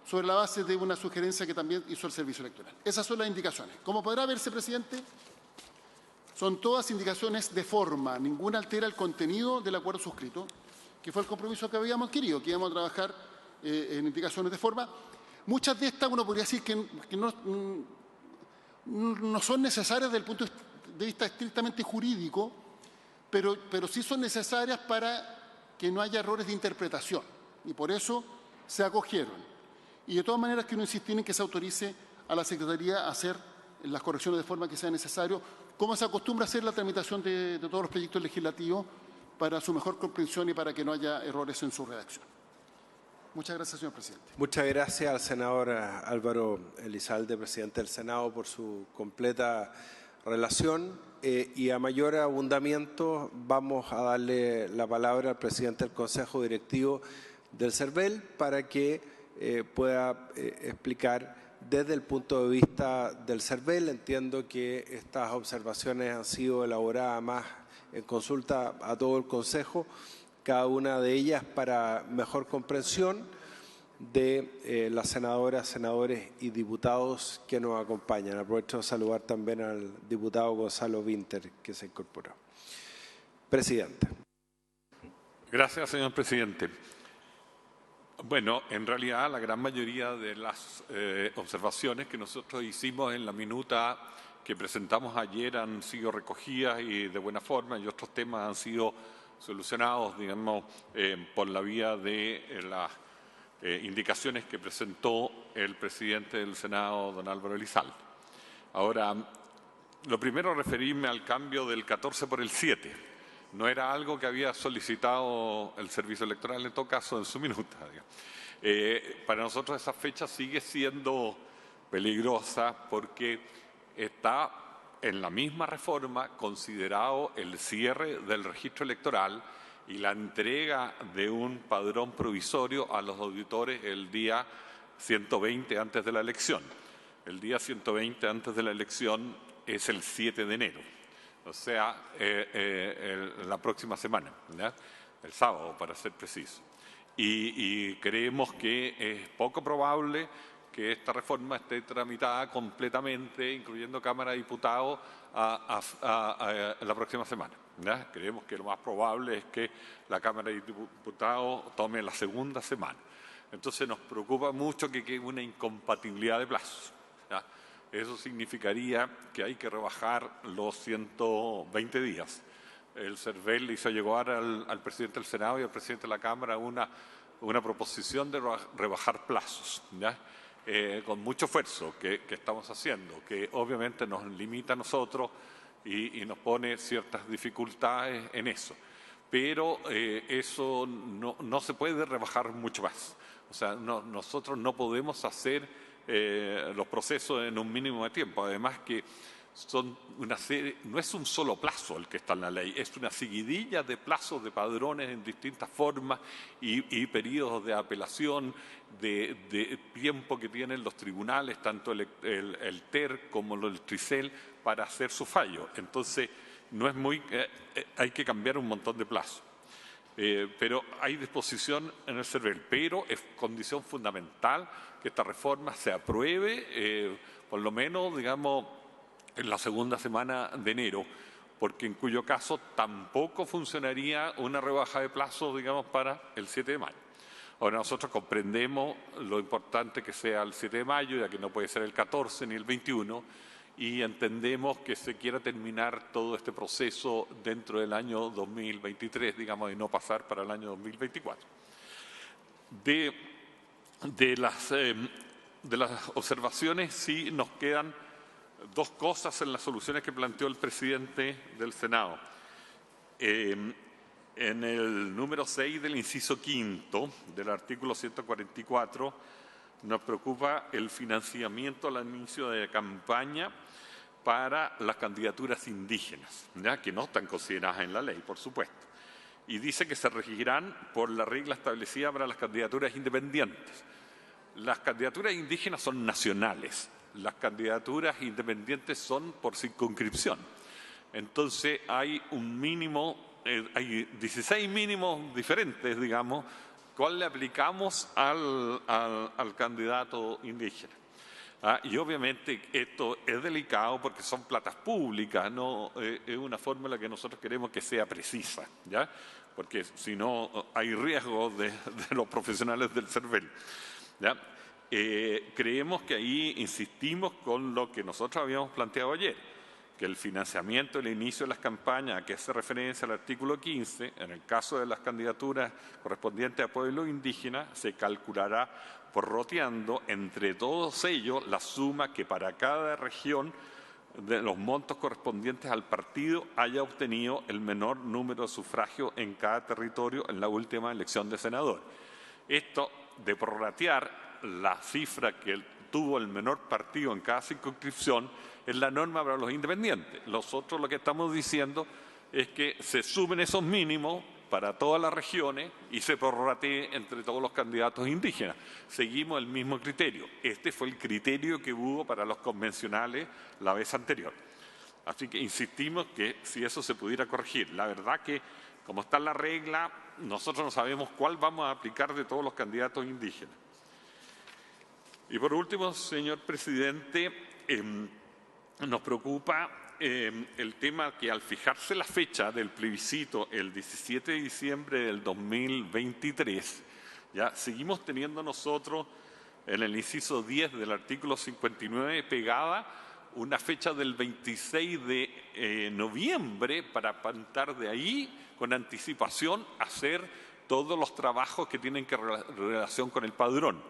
sobre la base de una sugerencia que también hizo el Servicio Electoral. Esas son las indicaciones. Como podrá verse, presidente, son todas indicaciones de forma, ninguna altera el contenido del acuerdo suscrito, que fue el compromiso que habíamos adquirido, que íbamos a trabajar en indicaciones de forma. Muchas de estas uno podría decir que no son necesarias desde el punto de vista estrictamente jurídico, pero sí son necesarias para que no haya errores de interpretación, y por eso se acogieron. Y de todas maneras quiero insistir en que se autorice a la Secretaría a hacer las correcciones de forma que sea necesario, como se acostumbra a hacer la tramitación de todos los proyectos legislativos, para su mejor comprensión y para que no haya errores en su redacción. Muchas gracias, señor presidente. Muchas gracias al senador Álvaro Elizalde, presidente del Senado, por su completa relación. Y a mayor abundamiento vamos a darle la palabra al presidente del Consejo Directivo del CERVEL para que pueda explicar desde el punto de vista del CERVEL. Entiendo que estas observaciones han sido elaboradas más en consulta a todo el Consejo, cada una de ellas para mejor comprensión de las senadoras, senadores y diputados que nos acompañan. Aprovecho de saludar también al diputado Gonzalo Winter, que se incorporó. Presidente. Gracias, señor presidente. Bueno, en realidad la gran mayoría de las observaciones que nosotros hicimos en la minuta que presentamos ayer han sido recogidas y de buena forma, y otros temas han sido solucionados, digamos, por la vía de las indicaciones que presentó el presidente del Senado, don Álvaro Elizalde. Ahora, lo primero, referirme al cambio del 14 por el 7. No era algo que había solicitado el Servicio Electoral, en todo caso, en su minuta. Para nosotros esa fecha sigue siendo peligrosa porque está en la misma reforma considerado el cierre del registro electoral y la entrega de un padrón provisorio a los auditores el día 120 antes de la elección. El día 120 antes de la elección es el 7 de enero. O sea, la próxima semana, ¿verdad? El sábado, para ser preciso. Y creemos que es poco probable que esta reforma esté tramitada completamente, incluyendo Cámara de Diputados, la próxima semana, ¿verdad? Creemos que lo más probable es que la Cámara de Diputados tome la segunda semana. Entonces nos preocupa mucho que quede una incompatibilidad de plazos, ¿ya? Eso significaría que hay que rebajar los 120 días. El CERVEL le hizo llegar al presidente del Senado y al presidente de la Cámara una proposición de rebajar plazos, ¿ya? Con mucho esfuerzo que estamos haciendo, que obviamente nos limita a nosotros y nos pone ciertas dificultades en eso. Pero eso no se puede rebajar mucho más. O sea, nosotros no podemos hacer los procesos en un mínimo de tiempo. Además que son una serie, no es un solo plazo el que está en la ley, es una seguidilla de plazos de padrones en distintas formas y periodos de apelación, de tiempo que tienen los tribunales, tanto el TER como el TRICEL, para hacer su fallo. Entonces, no es hay que cambiar un montón de plazos. Pero hay disposición en el CERVEL, pero es condición fundamental que esta reforma se apruebe, por lo menos, digamos, en la segunda semana de enero, porque en cuyo caso tampoco funcionaría una rebaja de plazo, digamos, para el 7 de mayo. Ahora, nosotros comprendemos lo importante que sea el 7 de mayo, ya que no puede ser el 14 ni el 21, y entendemos que se quiera terminar todo este proceso dentro del año 2023, digamos, y no pasar para el año 2024. De las observaciones sí nos quedan dos cosas en las soluciones que planteó el presidente del Senado. En el número 6 del inciso quinto del artículo 144 nos preocupa el financiamiento al inicio de campaña para las candidaturas indígenas, ¿ya? Que no están consideradas en la ley, por supuesto. Y dice que se regirán por la regla establecida para las candidaturas independientes. Las candidaturas indígenas son nacionales, las candidaturas independientes son por circunscripción. Entonces hay un mínimo, hay 16 mínimos diferentes, digamos, ¿cuál le aplicamos al candidato indígena? Y obviamente esto es delicado porque son platas públicas, no es una fórmula que nosotros queremos que sea precisa, ¿ya? Porque si no hay riesgo de los profesionales del CERVEL, ¿ya? Creemos que ahí insistimos con lo que nosotros habíamos planteado ayer, que el financiamiento del inicio de las campañas, a que hace referencia al artículo 15, en el caso de las candidaturas correspondientes a pueblos indígenas, se calculará prorrateando entre todos ellos la suma que para cada región de los montos correspondientes al partido haya obtenido el menor número de sufragios en cada territorio en la última elección de senador. Esto de prorratear la cifra que tuvo el menor partido en cada circunscripción es la norma para los independientes. Nosotros lo que estamos diciendo es que se sumen esos mínimos para todas las regiones y se prorratee entre todos los candidatos indígenas. Seguimos el mismo criterio. Este fue el criterio que hubo para los convencionales la vez anterior. Así que insistimos que si eso se pudiera corregir. La verdad que, como está la regla, nosotros no sabemos cuál vamos a aplicar de todos los candidatos indígenas. Y por último, señor presidente, nos preocupa el tema que al fijarse la fecha del plebiscito el 17 de diciembre del 2023, ya seguimos teniendo nosotros en el inciso 10 del artículo 59 pegada una fecha del 26 de noviembre para plantar de ahí con anticipación hacer todos los trabajos que tienen que relación con el padrón.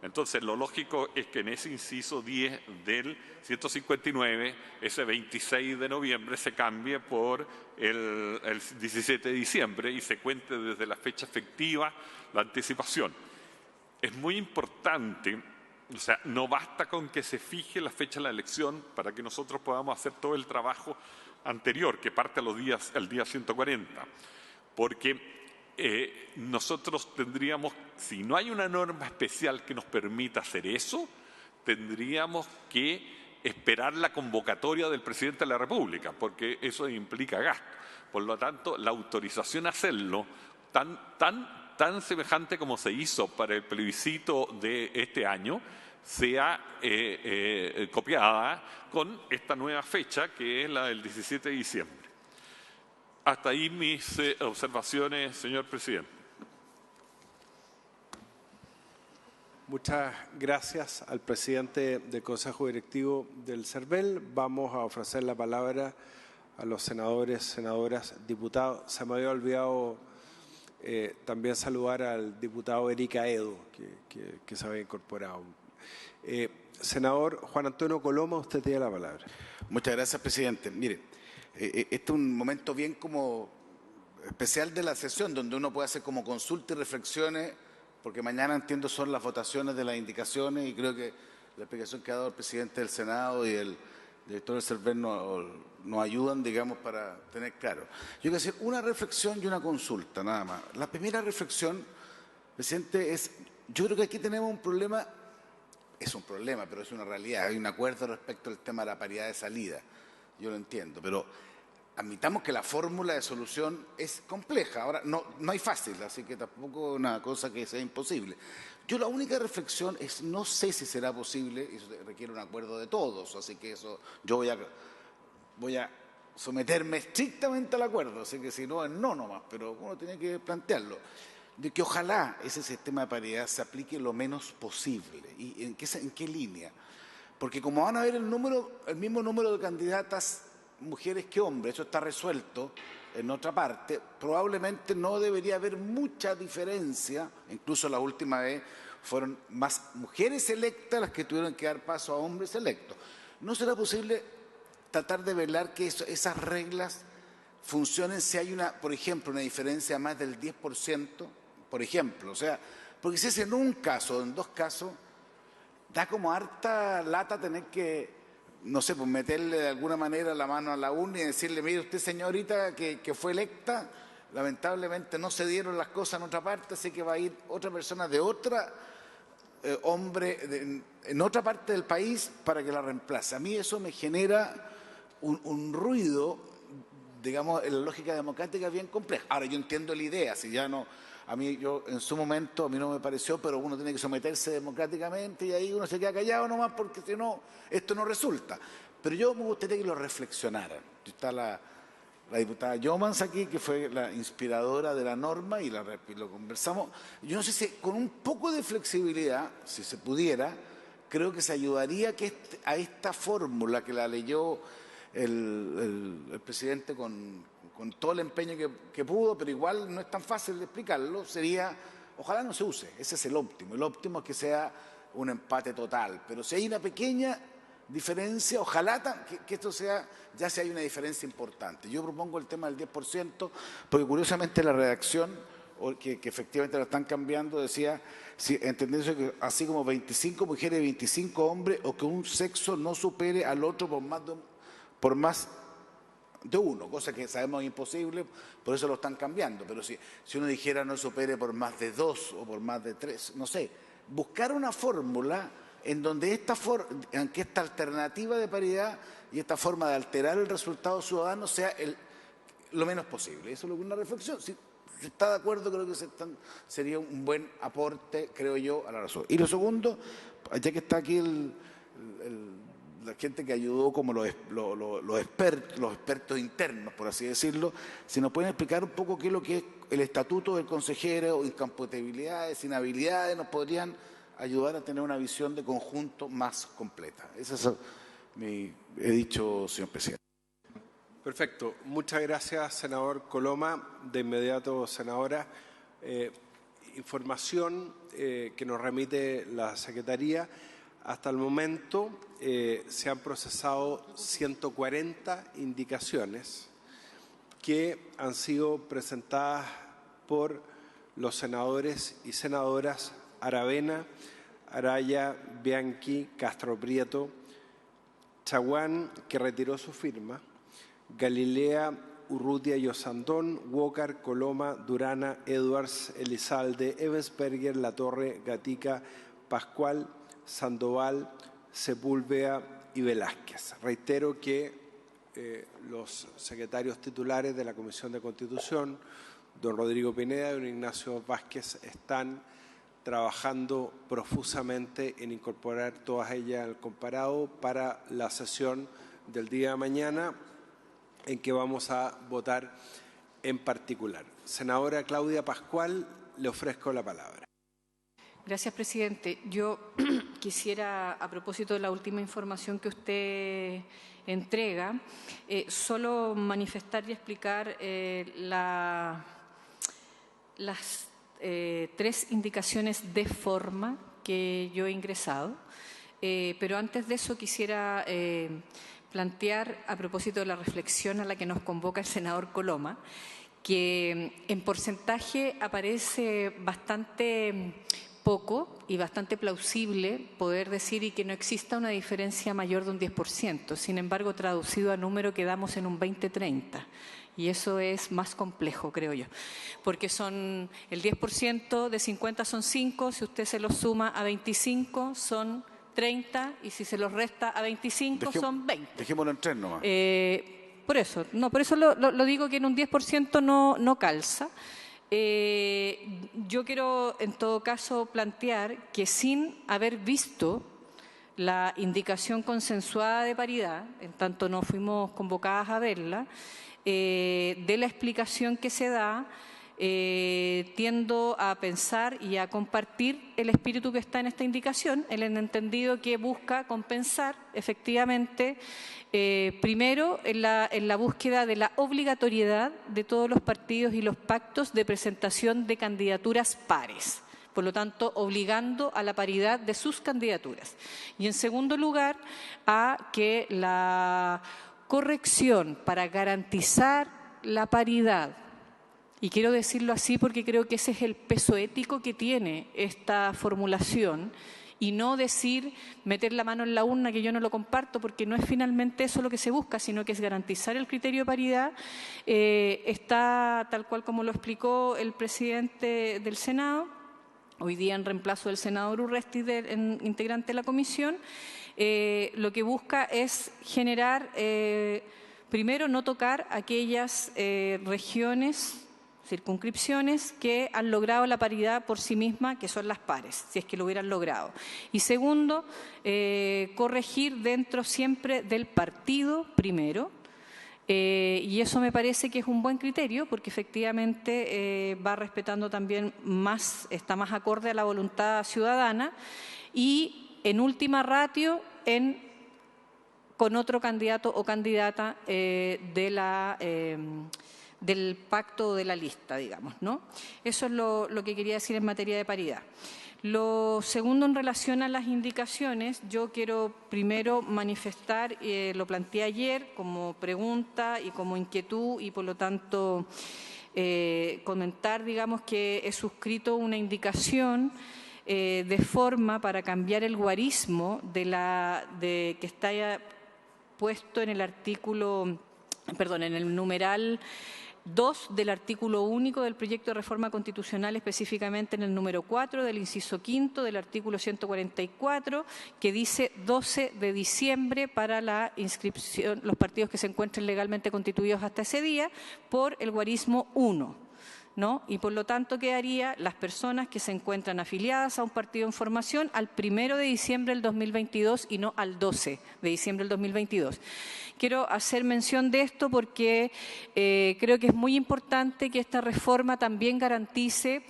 Entonces, lo lógico es que en ese inciso 10 del 159, ese 26 de noviembre se cambie por el 17 de diciembre y se cuente desde la fecha efectiva la anticipación. Es muy importante, o sea, no basta con que se fije la fecha de la elección para que nosotros podamos hacer todo el trabajo anterior, que parte al día 140, porque nosotros tendríamos, si no hay una norma especial que nos permita hacer eso, tendríamos que esperar la convocatoria del presidente de la República, porque eso implica gasto. Por lo tanto, la autorización a hacerlo, tan semejante como se hizo para el plebiscito de este año, sea copiada con esta nueva fecha, que es la del 17 de diciembre. Hasta ahí mis observaciones, señor presidente. Muchas gracias al presidente del Consejo Directivo del CERVEL. Vamos a ofrecer la palabra a los senadores, senadoras, diputados. Se me había olvidado también saludar al diputado Erika Edo, que se había incorporado. Senador Juan Antonio Coloma, usted tiene la palabra. Muchas gracias, presidente. Mire, este es un momento bien como especial de la sesión, donde uno puede hacer como consulta y reflexiones, porque mañana, entiendo, son las votaciones de las indicaciones y creo que la explicación que ha dado el presidente del Senado y el director del CERVEL nos ayudan, digamos, para tener claro. Yo quiero hacer una reflexión y una consulta, nada más. La primera reflexión, presidente, es, yo creo que aquí tenemos un problema, es un problema, pero es una realidad. Hay un acuerdo respecto al tema de la paridad de salida, yo lo entiendo, pero admitamos que la fórmula de solución es compleja. Ahora, no hay fácil, así que tampoco es una cosa que sea imposible. Yo la única reflexión es, no sé si será posible, y eso requiere un acuerdo de todos, así que eso yo voy a someterme estrictamente al acuerdo, así que si no es no nomás, pero uno tiene que plantearlo, de que ojalá ese sistema de paridad se aplique lo menos posible. ¿Y en qué línea? Porque como van a ver el mismo número de candidatas mujeres que hombres, eso está resuelto en otra parte, probablemente no debería haber mucha diferencia, incluso la última vez fueron más mujeres electas las que tuvieron que dar paso a hombres electos. ¿No será posible tratar de velar que esas reglas funcionen si hay por ejemplo, una diferencia más del 10%, por ejemplo? O sea, porque si es en un caso o en dos casos, da como harta lata tener que, no sé, pues meterle de alguna manera la mano a la urna y decirle, mire usted, señorita, que fue electa, lamentablemente no se dieron las cosas en otra parte, así que va a ir otra persona de otra hombre en otra parte del país para que la reemplace. A mí eso me genera un ruido, digamos, en la lógica democrática bien compleja. Ahora, yo entiendo la idea, si ya no... en su momento, a mí no me pareció, pero uno tiene que someterse democráticamente y ahí uno se queda callado nomás porque si no, esto no resulta. Pero yo me gustaría que lo reflexionaran. Está la diputada Yomans aquí, que fue la inspiradora de la norma y lo conversamos. Yo no sé si con un poco de flexibilidad, si se pudiera, creo que se ayudaría a esta fórmula que la leyó el presidente con todo el empeño que pudo, pero igual no es tan fácil de explicarlo, sería, ojalá no se use, ese es el óptimo es que sea un empate total, pero si hay una pequeña diferencia, ojalá que esto sea, ya si hay una diferencia importante. Yo propongo el tema del 10%, porque curiosamente la redacción, que efectivamente lo están cambiando, decía, entendiendo que así como 25 mujeres y 25 hombres, o que un sexo no supere al otro por más de uno, cosa que sabemos es imposible, por eso lo están cambiando. Pero si uno dijera no supere por más de 2 o por más de 3, no sé, buscar una fórmula en donde esta alternativa de paridad y esta forma de alterar el resultado ciudadano sea lo menos posible. Eso es una reflexión. Si está de acuerdo, creo que sería un buen aporte, creo yo, a la razón. Y lo segundo, ya que está aquí la gente que ayudó como los expertos internos, por así decirlo, si nos pueden explicar un poco qué es lo que es el estatuto del consejero, incompatibilidades, inhabilidades, nos podrían ayudar a tener una visión de conjunto más completa. Eso es he dicho, señor presidente. Perfecto. Muchas gracias, senador Coloma. De inmediato, senadora. Información que nos remite la Secretaría. Hasta el momento se han procesado 140 indicaciones que han sido presentadas por los senadores y senadoras Aravena, Araya, Bianchi, Castro Prieto, Chaguán, que retiró su firma, Galilea, Urrutia y Osandón, Walker, Coloma, Durana, Edwards, Elizalde, Evensberger, Latorre, Gatica, Pascual, Sandoval, Sepúlveda y Velázquez. Reitero que los secretarios titulares de la Comisión de Constitución, don Rodrigo Pineda y don Ignacio Vázquez, están trabajando profusamente en incorporar todas ellas al comparado para la sesión del día de mañana, en que vamos a votar en particular. Senadora Claudia Pascual, le ofrezco la palabra. Gracias, presidente. Yo quisiera, a propósito de la última información que usted entrega, solo manifestar y explicar las 3 indicaciones de forma que yo he ingresado. Pero antes de eso quisiera plantear, a propósito de la reflexión a la que nos convoca el senador Coloma, que en porcentaje aparece bastante poco y bastante plausible poder decir y que no exista una diferencia mayor de un 10%. Sin embargo, traducido a número quedamos en un 20-30%. Y eso es más complejo, creo yo, porque son el 10% de 50 son 5, si usted se los suma a 25 son 30 y si se los resta a 25 son 20. Dejémoslo en 3 nomás. Por eso lo digo que en un 10% no calza. Yo quiero, en todo caso, plantear que sin haber visto la indicación consensuada de paridad, en tanto no fuimos convocadas a verla, de la explicación que se da, tiendo a pensar y a compartir el espíritu que está en esta indicación, el entendido que busca compensar efectivamente, primero en la búsqueda de la obligatoriedad de todos los partidos y los pactos de presentación de candidaturas pares. Por lo tanto, obligando a la paridad de sus candidaturas. Y en segundo lugar, a que la corrección para garantizar la paridad, y quiero decirlo así porque creo que ese es el peso ético que tiene esta formulación, y no decir, meter la mano en la urna, que yo no lo comparto, porque no es finalmente eso lo que se busca, sino que es garantizar el criterio de paridad, está tal cual como lo explicó el presidente del Senado, hoy día en reemplazo del senador Urresti, integrante de la comisión. Lo que busca es generar, primero, no tocar aquellas regiones, circunscripciones que han logrado la paridad por sí misma, que son las pares, si es que lo hubieran logrado. Y segundo, corregir dentro siempre del partido primero. Y eso me parece que es un buen criterio porque efectivamente va respetando también más, está más acorde a la voluntad ciudadana y en última ratio con otro candidato o candidata del pacto o de la lista, digamos, ¿no? Eso es lo que quería decir en materia de paridad. Lo segundo, en relación a las indicaciones, yo quiero primero manifestar, lo planteé ayer como pregunta y como inquietud y por lo tanto comentar, digamos, que he suscrito una indicación de forma para cambiar el guarismo que está puesto en el artículo, perdón, en el numeral 2 del artículo único del proyecto de reforma constitucional, específicamente en el número 4 del inciso quinto del artículo 144, que dice 12 de diciembre para la inscripción, los partidos que se encuentren legalmente constituidos hasta ese día, por el guarismo 1. ¿No? Y por lo tanto quedaría las personas que se encuentran afiliadas a un partido en formación al 1 de diciembre del 2022 y no al 12 de diciembre del 2022. Quiero hacer mención de esto porque creo que es muy importante que esta reforma también garantice,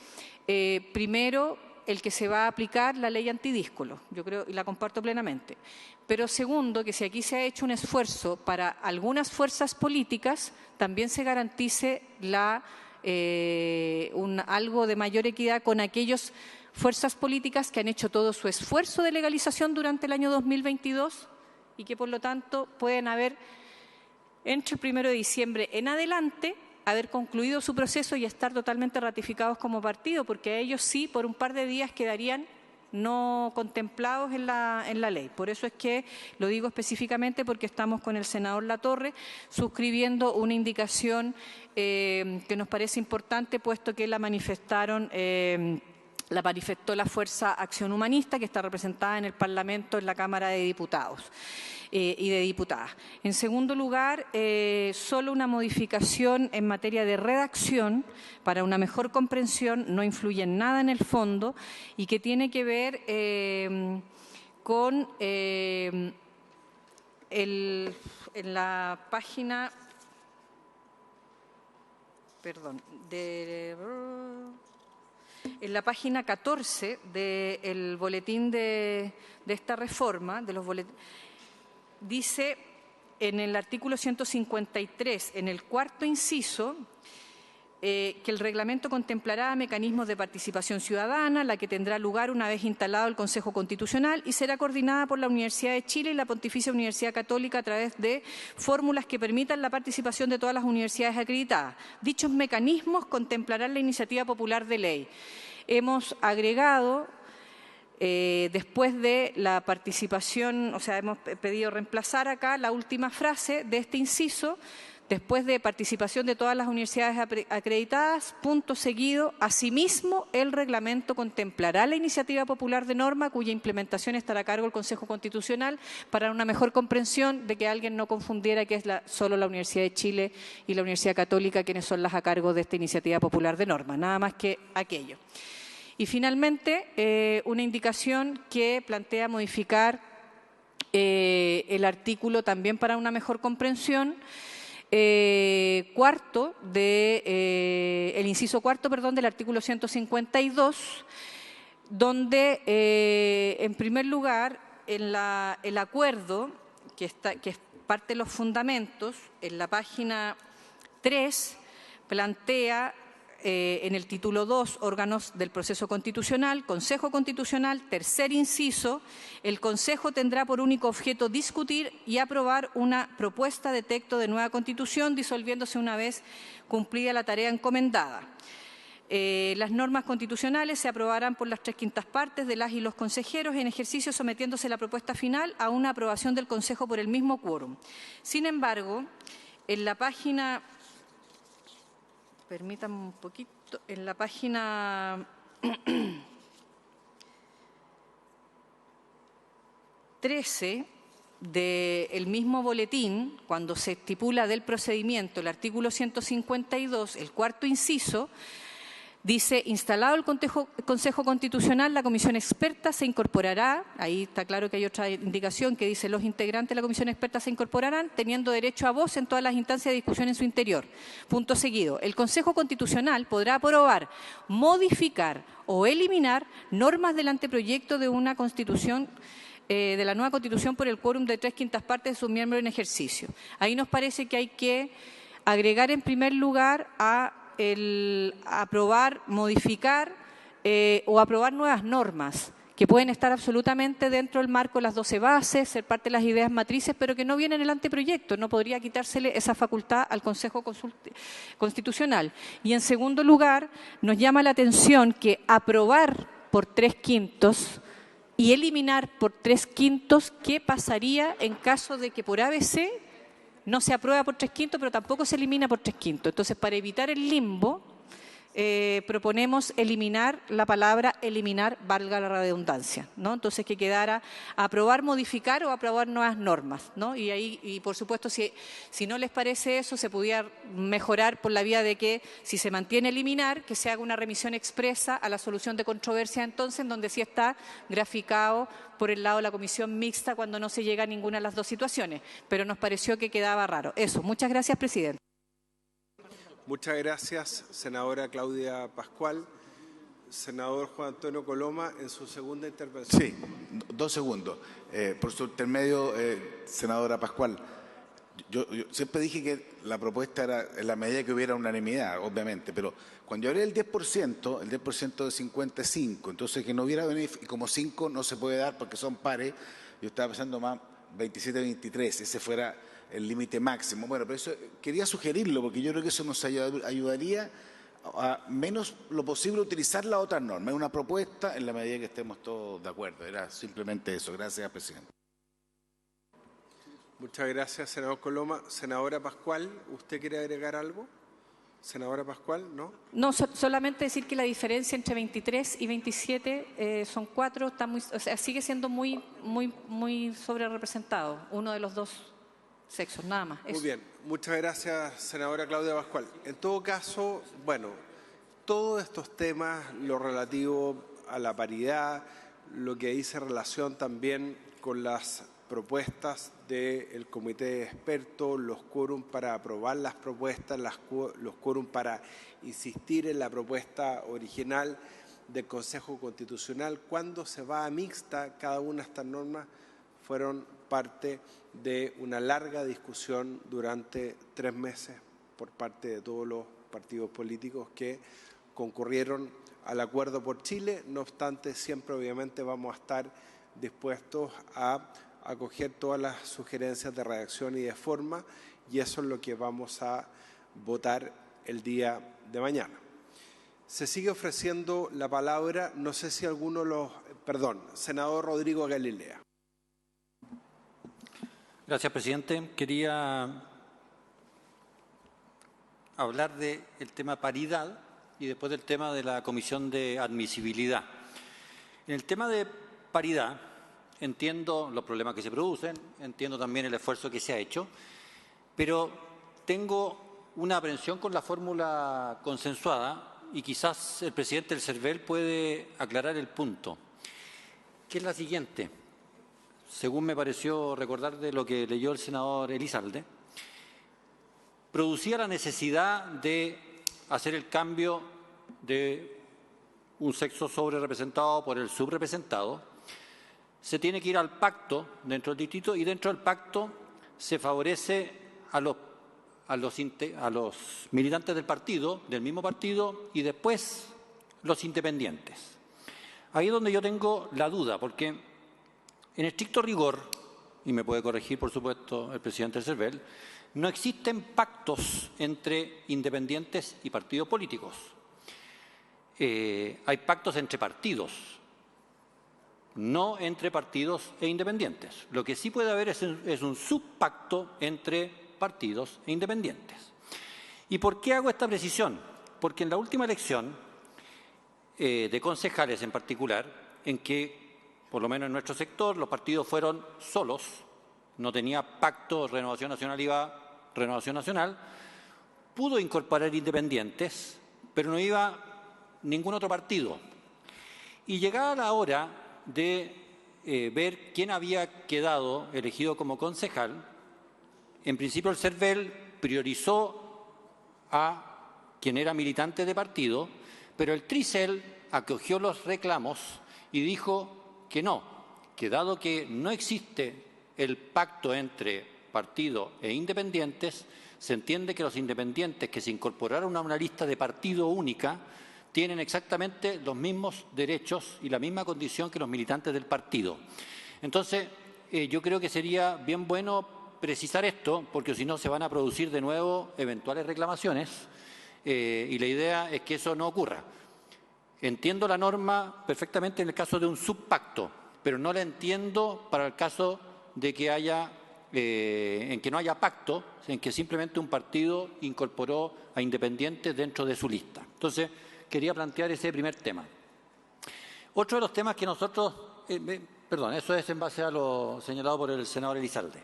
primero, el que se va a aplicar la ley antidíscolo, yo creo y la comparto plenamente. Pero segundo, que si aquí se ha hecho un esfuerzo para algunas fuerzas políticas, también se garantice algo de mayor equidad con aquellas fuerzas políticas que han hecho todo su esfuerzo de legalización durante el año 2022 y que por lo tanto pueden haber, entre el 1 de diciembre en adelante, haber concluido su proceso y estar totalmente ratificados como partido, porque a ellos sí, por un par de días quedarían no contemplados en la ley. Por eso es que lo digo específicamente porque estamos con el senador Latorre suscribiendo una indicación que nos parece importante, puesto que la manifestó la Fuerza Acción Humanista, que está representada en el Parlamento, en la Cámara de Diputados y de Diputadas. En segundo lugar, solo una modificación en materia de redacción para una mejor comprensión, no influye en nada en el fondo y que tiene que ver con en la página, En la página 14 del boletín de esta reforma, dice en el artículo 153, en el cuarto inciso, que el reglamento contemplará mecanismos de participación ciudadana, la que tendrá lugar una vez instalado el Consejo Constitucional y será coordinada por la Universidad de Chile y la Pontificia Universidad Católica a través de fórmulas que permitan la participación de todas las universidades acreditadas. Dichos mecanismos contemplarán la iniciativa popular de ley. Hemos agregado, después de la participación, o sea, hemos pedido reemplazar acá la última frase de este inciso, después de participación de todas las universidades acreditadas, punto seguido, asimismo, el reglamento contemplará la iniciativa popular de norma cuya implementación estará a cargo del Consejo Constitucional para una mejor comprensión de que alguien no confundiera que es solo la Universidad de Chile y la Universidad Católica quienes son las a cargo de esta iniciativa popular de norma, nada más que aquello. Y finalmente, una indicación que plantea modificar el artículo también para una mejor comprensión, cuarto el inciso cuarto, del artículo 152, donde en primer lugar el acuerdo que es parte de los fundamentos en la página 3 plantea en el título 2, órganos del proceso constitucional, Consejo Constitucional, tercer inciso, el Consejo tendrá por único objeto discutir y aprobar una propuesta de texto de nueva Constitución, disolviéndose una vez cumplida la tarea encomendada. Las normas constitucionales se aprobarán por las 3/5 partes de las y los consejeros en ejercicio, sometiéndose la propuesta final a una aprobación del Consejo por el mismo quórum. Sin embargo, en la página... Permítanme un poquito, en la página 13 del mismo boletín, cuando se estipula del procedimiento el artículo 152, el cuarto inciso, dice, instalado el Consejo Constitucional, la comisión experta se incorporará, ahí está claro que hay otra indicación que dice, los integrantes de la comisión experta se incorporarán, teniendo derecho a voz en todas las instancias de discusión en su interior. Punto seguido. El Consejo Constitucional podrá aprobar, modificar o eliminar normas del anteproyecto de una Constitución de la nueva Constitución por el quórum de 3/5 partes de sus miembros en ejercicio. Ahí nos parece que hay que agregar en primer lugar el aprobar, modificar o aprobar nuevas normas que pueden estar absolutamente dentro del marco de las 12 bases, ser parte de las ideas matrices, pero que no vienen en el anteproyecto. No podría quitársele esa facultad al Consejo Constitucional. Y en segundo lugar, nos llama la atención que aprobar por 3/5 y eliminar por 3/5, ¿qué pasaría en caso de que por ABC no se aprueba por 3/5, pero tampoco se elimina por 3/5? Entonces, para evitar el limbo, proponemos eliminar la palabra eliminar, valga la redundancia, ¿no? Entonces, que quedara aprobar, modificar o aprobar nuevas normas, ¿no? Y por supuesto, si no les parece eso, se pudiera mejorar por la vía de que, si se mantiene eliminar, que se haga una remisión expresa a la solución de controversia, entonces, en donde sí está graficado por el lado de la comisión mixta cuando no se llega a ninguna de las dos situaciones. Pero nos pareció que quedaba raro. Eso. Muchas gracias, presidente. Muchas gracias, senadora Claudia Pascual. Senador Juan Antonio Coloma, en su segunda intervención. Sí, 2 segundos. Por su intermedio, senadora Pascual, yo siempre dije que la propuesta era en la medida que hubiera unanimidad, obviamente, pero cuando yo hablé del 10%, el 10% de 55, entonces que no hubiera beneficio, y como 5 no se puede dar porque son pares, yo estaba pensando más 27-23, ese fuera el límite máximo. Bueno, pero eso quería sugerirlo porque yo creo que eso nos ayudaría a menos lo posible utilizar la otra norma. Es una propuesta en la medida que estemos todos de acuerdo. Era simplemente eso. Gracias, presidente. Muchas gracias, senador Coloma. Senadora Pascual, ¿usted quiere agregar algo? Senadora Pascual, ¿no? No, solamente decir que la diferencia entre 23 y 27 son 4, está muy, o sea, sigue siendo muy sobre representado, uno de los dos sexos, nada más. Muy bien, muchas gracias, senadora Claudia Pascual. En todo caso, bueno, todos estos temas, lo relativo a la paridad, lo que dice relación también con las propuestas del comité de expertos, los quórum para aprobar las propuestas, los quórum para insistir en la propuesta original del Consejo Constitucional. Cuando se va a mixta, cada una de estas normas fueron parte de una larga discusión durante 3 meses por parte de todos los partidos políticos que concurrieron al Acuerdo por Chile. No obstante, siempre obviamente vamos a estar dispuestos a acoger todas las sugerencias de redacción y de forma, y eso es lo que vamos a votar el día de mañana. Se sigue ofreciendo la palabra, no sé si senador Rodrigo Galilea. Gracias, presidente. Quería hablar del tema paridad y después del tema de la comisión de admisibilidad. En el tema de paridad, entiendo los problemas que se producen, entiendo también el esfuerzo que se ha hecho, pero tengo una aprehensión con la fórmula consensuada y quizás el presidente del CERVEL puede aclarar el punto, que es la siguiente. Según me pareció recordar de lo que leyó el senador Elizalde, producía la necesidad de hacer el cambio de un sexo sobrerepresentado por el subrepresentado. Se tiene que ir al pacto dentro del distrito y dentro del pacto se favorece a los militantes del mismo partido y después los independientes. Ahí es donde yo tengo la duda, porque en estricto rigor, y me puede corregir por supuesto el presidente del CERVEL, no existen pactos entre independientes y partidos políticos. Hay pactos entre partidos, no entre partidos e independientes. Lo que sí puede haber es un subpacto entre partidos e independientes. ¿Y por qué hago esta precisión? Porque en la última elección de concejales en particular, en que, por lo menos en nuestro sector, los partidos fueron solos, no tenía pacto Renovación Nacional iba Renovación Nacional, pudo incorporar independientes, pero no iba ningún otro partido. Y llegada la hora de ver quién había quedado elegido como concejal, en principio el CERVEL priorizó a quien era militante de partido, pero el TRICEL acogió los reclamos y dijo que no, que dado que no existe el pacto entre partido e independientes, se entiende que los independientes que se incorporaron a una lista de partido única tienen exactamente los mismos derechos y la misma condición que los militantes del partido. Entonces, yo creo que sería bien bueno precisar esto, porque si no se van a producir de nuevo eventuales reclamaciones y la idea es que eso no ocurra. Entiendo la norma perfectamente en el caso de un subpacto, pero no la entiendo para el caso de que en que no haya pacto, en que simplemente un partido incorporó a independientes dentro de su lista. Entonces, quería plantear ese primer tema. Otro de los temas que nosotros, eso es en base a lo señalado por el senador Elizalde.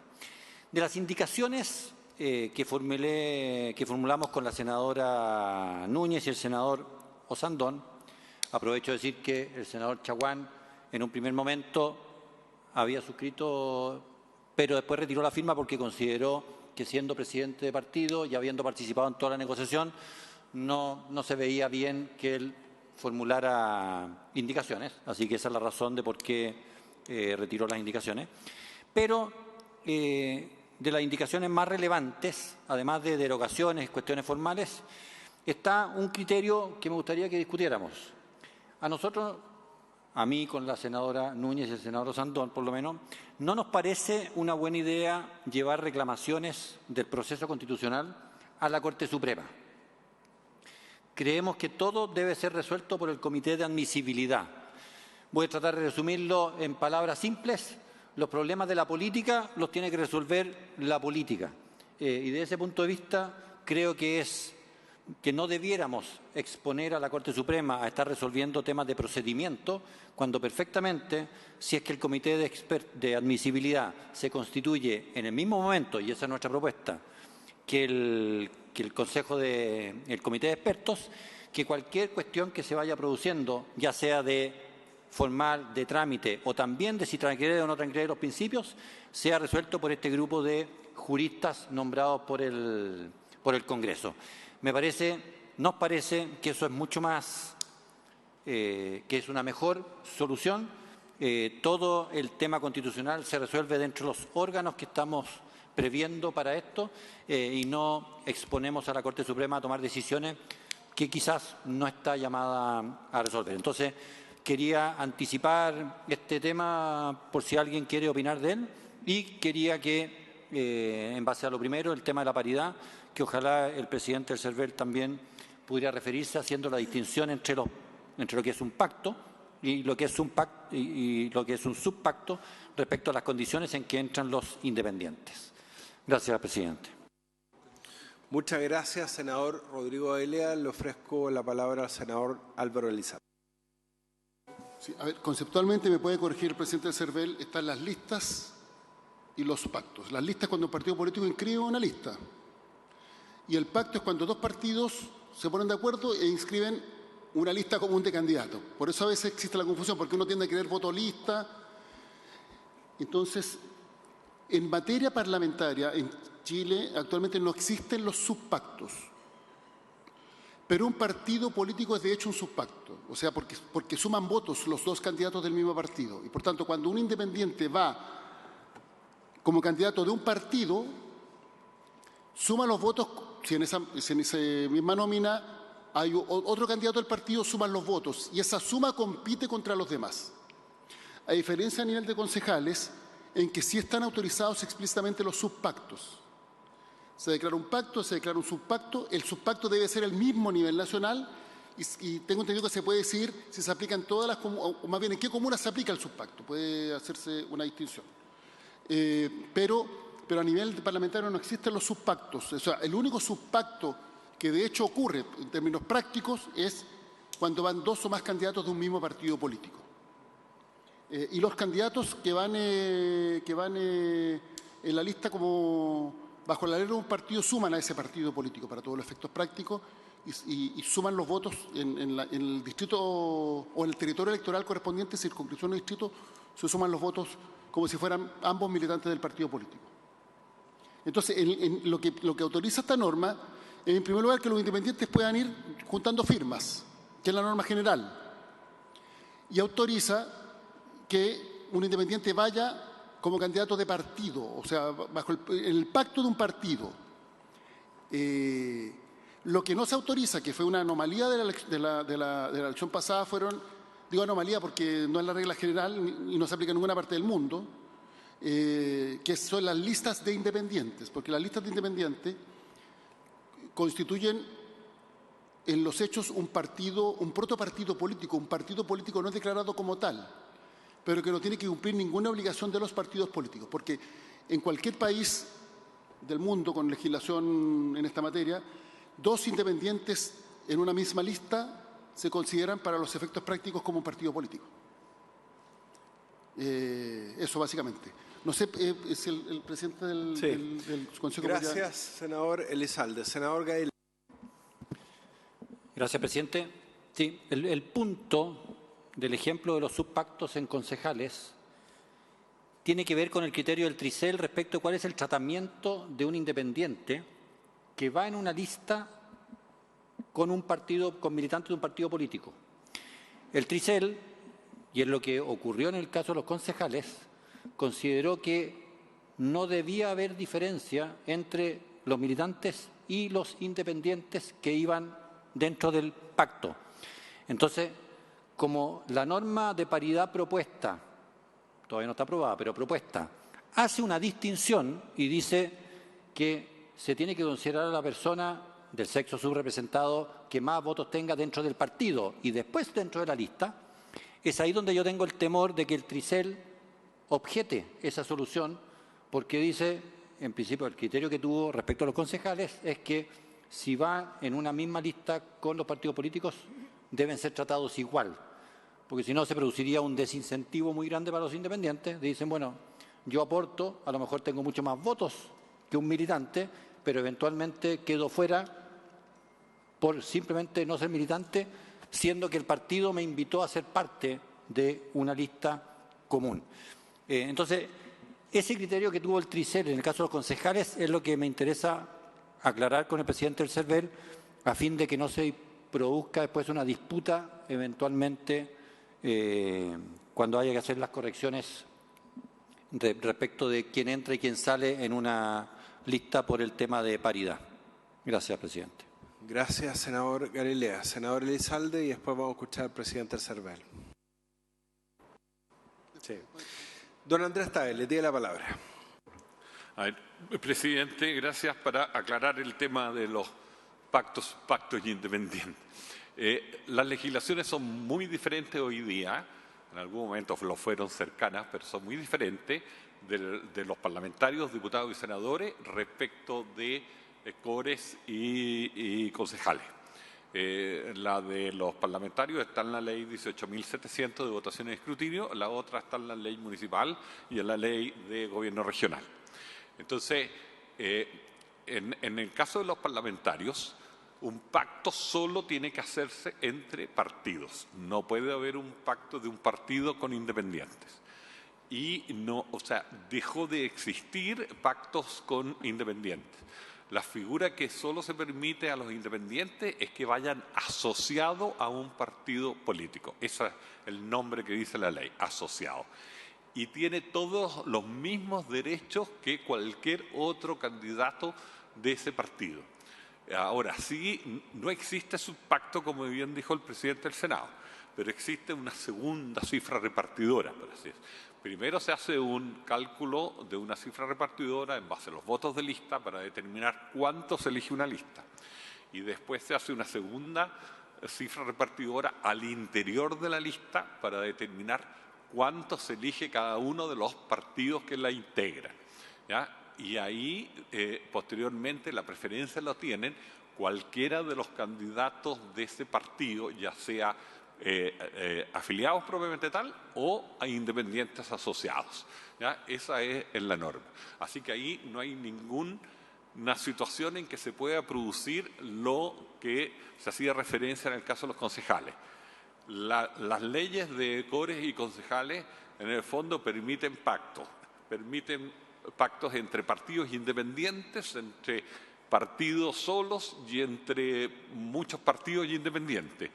De las indicaciones que formulamos con la senadora Núñez y el senador Osandón, aprovecho de decir que el senador Chaguán en un primer momento había suscrito, pero después retiró la firma porque consideró que siendo presidente de partido y habiendo participado en toda la negociación, no se veía bien que él formulara indicaciones, así que esa es la razón de por qué retiró las indicaciones. Pero de las indicaciones más relevantes, además de derogaciones, cuestiones formales, está un criterio que me gustaría que discutiéramos. A nosotros, a mí con la senadora Núñez y el senador Osandón, por lo menos, no nos parece una buena idea llevar reclamaciones del proceso constitucional a la Corte Suprema. Creemos que todo debe ser resuelto por el Comité de Admisibilidad. Voy a tratar de resumirlo en palabras simples. Los problemas de la política los tiene que resolver la política. Y desde ese punto de vista creo que no debiéramos exponer a la Corte Suprema a estar resolviendo temas de procedimiento, cuando perfectamente, si es que el Comité de Admisibilidad se constituye en el mismo momento, y esa es nuestra propuesta, que el Comité de Expertos, que cualquier cuestión que se vaya produciendo, ya sea de formal, de trámite, o también de si transgrede o no transgrede los principios, sea resuelto por este grupo de juristas nombrados por el Congreso. Nos parece que eso es mucho más que es una mejor solución. Todo el tema constitucional se resuelve dentro de los órganos que estamos previendo para esto y no exponemos a la Corte Suprema a tomar decisiones que quizás no está llamada a resolver. Entonces, quería anticipar este tema por si alguien quiere opinar de él y quería que, en base a lo primero, el tema de la paridad, que ojalá el presidente del CERVEL también pudiera referirse haciendo la distinción entre lo que es un pacto y lo que es un pacto y lo que es un subpacto respecto a las condiciones en que entran los independientes. Gracias, presidente. Muchas gracias, senador Rodrigo Elia. Le ofrezco la palabra al senador Álvaro Elizalde. Sí, a ver, conceptualmente me puede corregir el presidente del CERVEL, están las listas y los pactos. Las listas cuando un partido político inscribe una lista y el pacto es cuando dos partidos se ponen de acuerdo e inscriben una lista común de candidatos. Por eso a veces existe la confusión, porque uno tiende a querer voto lista. Entonces, en materia parlamentaria, en Chile actualmente no existen los subpactos. Pero un partido político es de hecho un subpacto, o sea, porque suman votos los dos candidatos del mismo partido. Y por tanto, cuando un independiente va como candidato de un partido, suma los votos, si en esa misma nómina hay otro candidato del partido, suman los votos y esa suma compite contra los demás. A diferencia a nivel de concejales, en que sí están autorizados explícitamente los subpactos. Se declara un pacto, se declara un subpacto, el subpacto debe ser el mismo a nivel nacional y tengo entendido que se puede decir si se aplican todas las comunas, o más bien en qué comunas se aplica el subpacto, puede hacerse una distinción. Pero a nivel parlamentario no existen los subpactos, o sea, el único subpacto que de hecho ocurre en términos prácticos es cuando van dos o más candidatos de un mismo partido político. Y los candidatos que van en la lista como bajo la ley de un partido suman a ese partido político para todos los efectos prácticos y suman los votos en el distrito o en el territorio electoral correspondiente, circunscripción o distrito, se suman los votos como si fueran ambos militantes del partido político. Entonces, lo que autoriza esta norma es, en primer lugar, que los independientes puedan ir juntando firmas, que es la norma general, y autoriza que un independiente vaya como candidato de partido, o sea, bajo el pacto de un partido. Lo que no se autoriza, que fue una anomalía de la elección pasada, digo anomalía porque no es la regla general y no se aplica en ninguna parte del mundo, que son las listas de independientes, porque las listas de independientes constituyen en los hechos un protopartido político, un partido político no declarado como tal, pero que no tiene que cumplir ninguna obligación de los partidos políticos, porque en cualquier país del mundo con legislación en esta materia, dos independientes en una misma lista se consideran para los efectos prácticos como un partido político. Eso básicamente. No sé, es el presidente del Consejo. Gracias, senador Elizalde. Senador Gael. Gracias, presidente. Sí, el punto del ejemplo de los subpactos en concejales tiene que ver con el criterio del Tricel respecto a cuál es el tratamiento de un independiente que va en una lista con militantes de un partido político. El Tricel, y es lo que ocurrió en el caso de los concejales, consideró que no debía haber diferencia entre los militantes y los independientes que iban dentro del pacto. Entonces, como la norma de paridad propuesta, todavía no está aprobada, pero propuesta, hace una distinción y dice que se tiene que considerar a la persona del sexo subrepresentado que más votos tenga dentro del partido y después dentro de la lista, es ahí donde yo tengo el temor de que el Tricel objete esa solución, porque dice, en principio, el criterio que tuvo respecto a los concejales es que si va en una misma lista con los partidos políticos, deben ser tratados igual, porque si no se produciría un desincentivo muy grande para los independientes. Dicen, bueno, yo aporto, a lo mejor tengo mucho más votos que un militante, pero eventualmente quedo fuera por simplemente no ser militante, siendo que el partido me invitó a ser parte de una lista común. Entonces, ese criterio que tuvo el Tricel en el caso de los concejales es lo que me interesa aclarar con el presidente del CERVEL, a fin de que no se produzca después una disputa eventualmente cuando haya que hacer las correcciones respecto de quién entra y quién sale en una lista por el tema de paridad. Gracias, presidente. Gracias, senador Galilea. Senador Elizalde, y después vamos a escuchar al presidente del CERVEL. Sí. Don Andrés Tagle, le tiene la palabra. A ver, presidente, gracias para aclarar el tema de los pactos independientes. Las legislaciones son muy diferentes hoy día, en algún momento lo fueron cercanas, pero son muy diferentes de los parlamentarios, diputados y senadores respecto de cores y concejales. La de los parlamentarios está en la ley 18.700 de votación y escrutinio, la otra está en la ley municipal y en la ley de gobierno regional. Entonces, en el caso de los parlamentarios, un pacto solo tiene que hacerse entre partidos. No puede haber un pacto de un partido con independientes. Y no, o sea, dejó de existir pactos con independientes. La figura que solo se permite a los independientes es que vayan asociados a un partido político. Ese es el nombre que dice la ley, asociado. Y tiene todos los mismos derechos que cualquier otro candidato de ese partido. Ahora, sí, no existe subpacto, como bien dijo el presidente del Senado, pero existe una segunda cifra repartidora, por así decirlo. Primero se hace un cálculo de una cifra repartidora en base a los votos de lista para determinar cuánto se elige una lista. Y después se hace una segunda cifra repartidora al interior de la lista para determinar cuánto se elige cada uno de los partidos que la integran, ¿ya? Y ahí, posteriormente, la preferencia la tienen cualquiera de los candidatos de ese partido, ya sea afiliados propiamente tal o a independientes asociados, ¿ya? Esa es la norma. Así que ahí no hay ninguna situación en que se pueda producir lo que se hacía referencia en el caso de los concejales. Las leyes de cores y concejales, en el fondo, permiten pactos entre partidos independientes, entre partidos solos y entre muchos partidos independientes.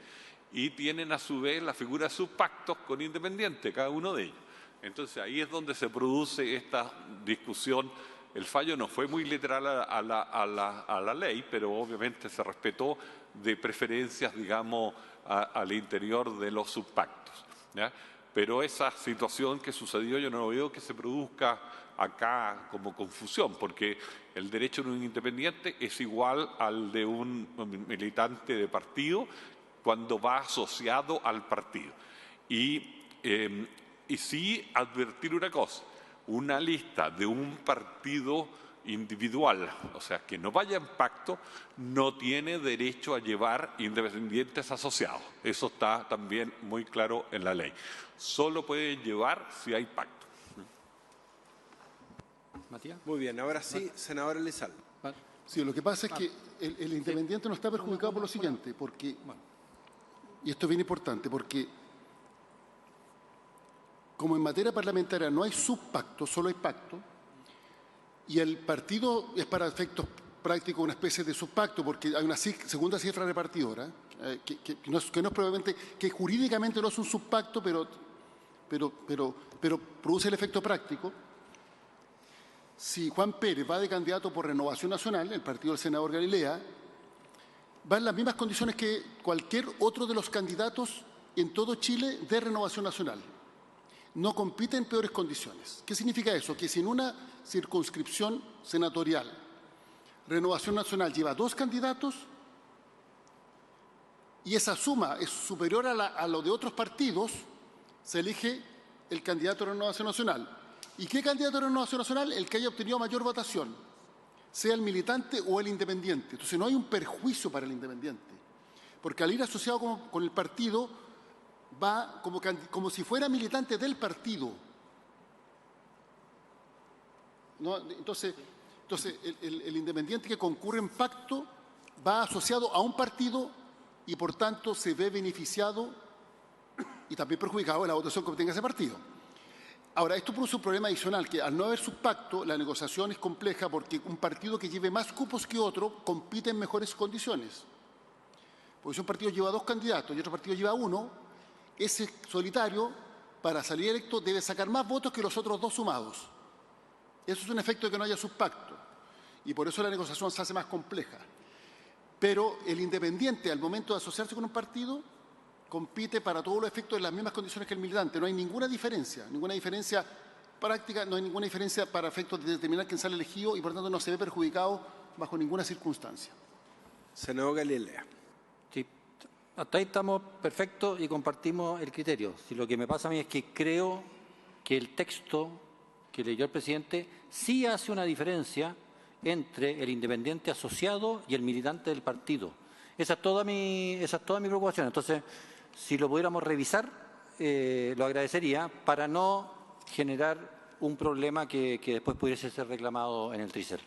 Y tienen a su vez la figura de subpactos con independientes, cada uno de ellos. Entonces ahí es donde se produce esta discusión. El fallo no fue muy literal a la ley, pero obviamente se respetó de preferencias, digamos, al interior de los subpactos, ¿ya? Pero esa situación que sucedió yo no veo que se produzca acá como confusión, porque el derecho de un independiente es igual al de un militante de partido cuando va asociado al partido. Y sí advertir una cosa, una lista de un partido individual, o sea, que no vaya en pacto, no tiene derecho a llevar independientes asociados. Eso está también muy claro en la ley. Solo puede llevar si hay pacto. Matías. Muy bien, ahora sí, senador Elizalde. Sí, lo que pasa es que el independiente no está perjudicado por lo siguiente, porque, y esto es bien importante, porque como en materia parlamentaria no hay subpacto, solo hay pacto, y el partido es para efectos prácticos una especie de subpacto, porque hay una segunda cifra repartidora, que no es probablemente, que jurídicamente no es un subpacto, pero produce el efecto práctico. Si Juan Pérez va de candidato por Renovación Nacional, el partido del senador Galilea, va en las mismas condiciones que cualquier otro de los candidatos en todo Chile de Renovación Nacional. No compite en peores condiciones. ¿Qué significa eso? Que si en una circunscripción senatorial Renovación Nacional lleva 2 candidatos y esa suma es superior a lo de otros partidos, se elige el candidato de Renovación Nacional. ¿Y qué candidato de Renovación Nacional? El que haya obtenido mayor votación, sea el militante o el independiente. Entonces no hay un perjuicio para el independiente, porque al ir asociado con el partido va como si fuera militante del partido, ¿no? Entonces el independiente que concurre en pacto va asociado a un partido y por tanto se ve beneficiado y también perjudicado en la votación que obtenga ese partido. Ahora, esto produce un problema adicional, que al no haber subpacto, la negociación es compleja porque un partido que lleve más cupos que otro compite en mejores condiciones. Porque si un partido lleva 2 candidatos y otro partido lleva 1, ese solitario, para salir electo, debe sacar más votos que los otros 2 sumados. Eso es un efecto de que no haya subpacto. Y por eso la negociación se hace más compleja. Pero el independiente, al momento de asociarse con un partido, compite para todos los efectos en las mismas condiciones que el militante. No hay ninguna diferencia práctica, no hay ninguna diferencia para efectos de determinar quién sale elegido y por tanto no se ve perjudicado bajo ninguna circunstancia. Senador Galilea. Sí, hasta ahí estamos perfectos y compartimos el criterio. Si lo que me pasa a mí es que creo que el texto que leyó el presidente sí hace una diferencia entre el independiente asociado y el militante del partido. Esa es toda mi preocupación. Entonces, si lo pudiéramos revisar, lo agradecería para no generar un problema que después pudiese ser reclamado en el TRICER.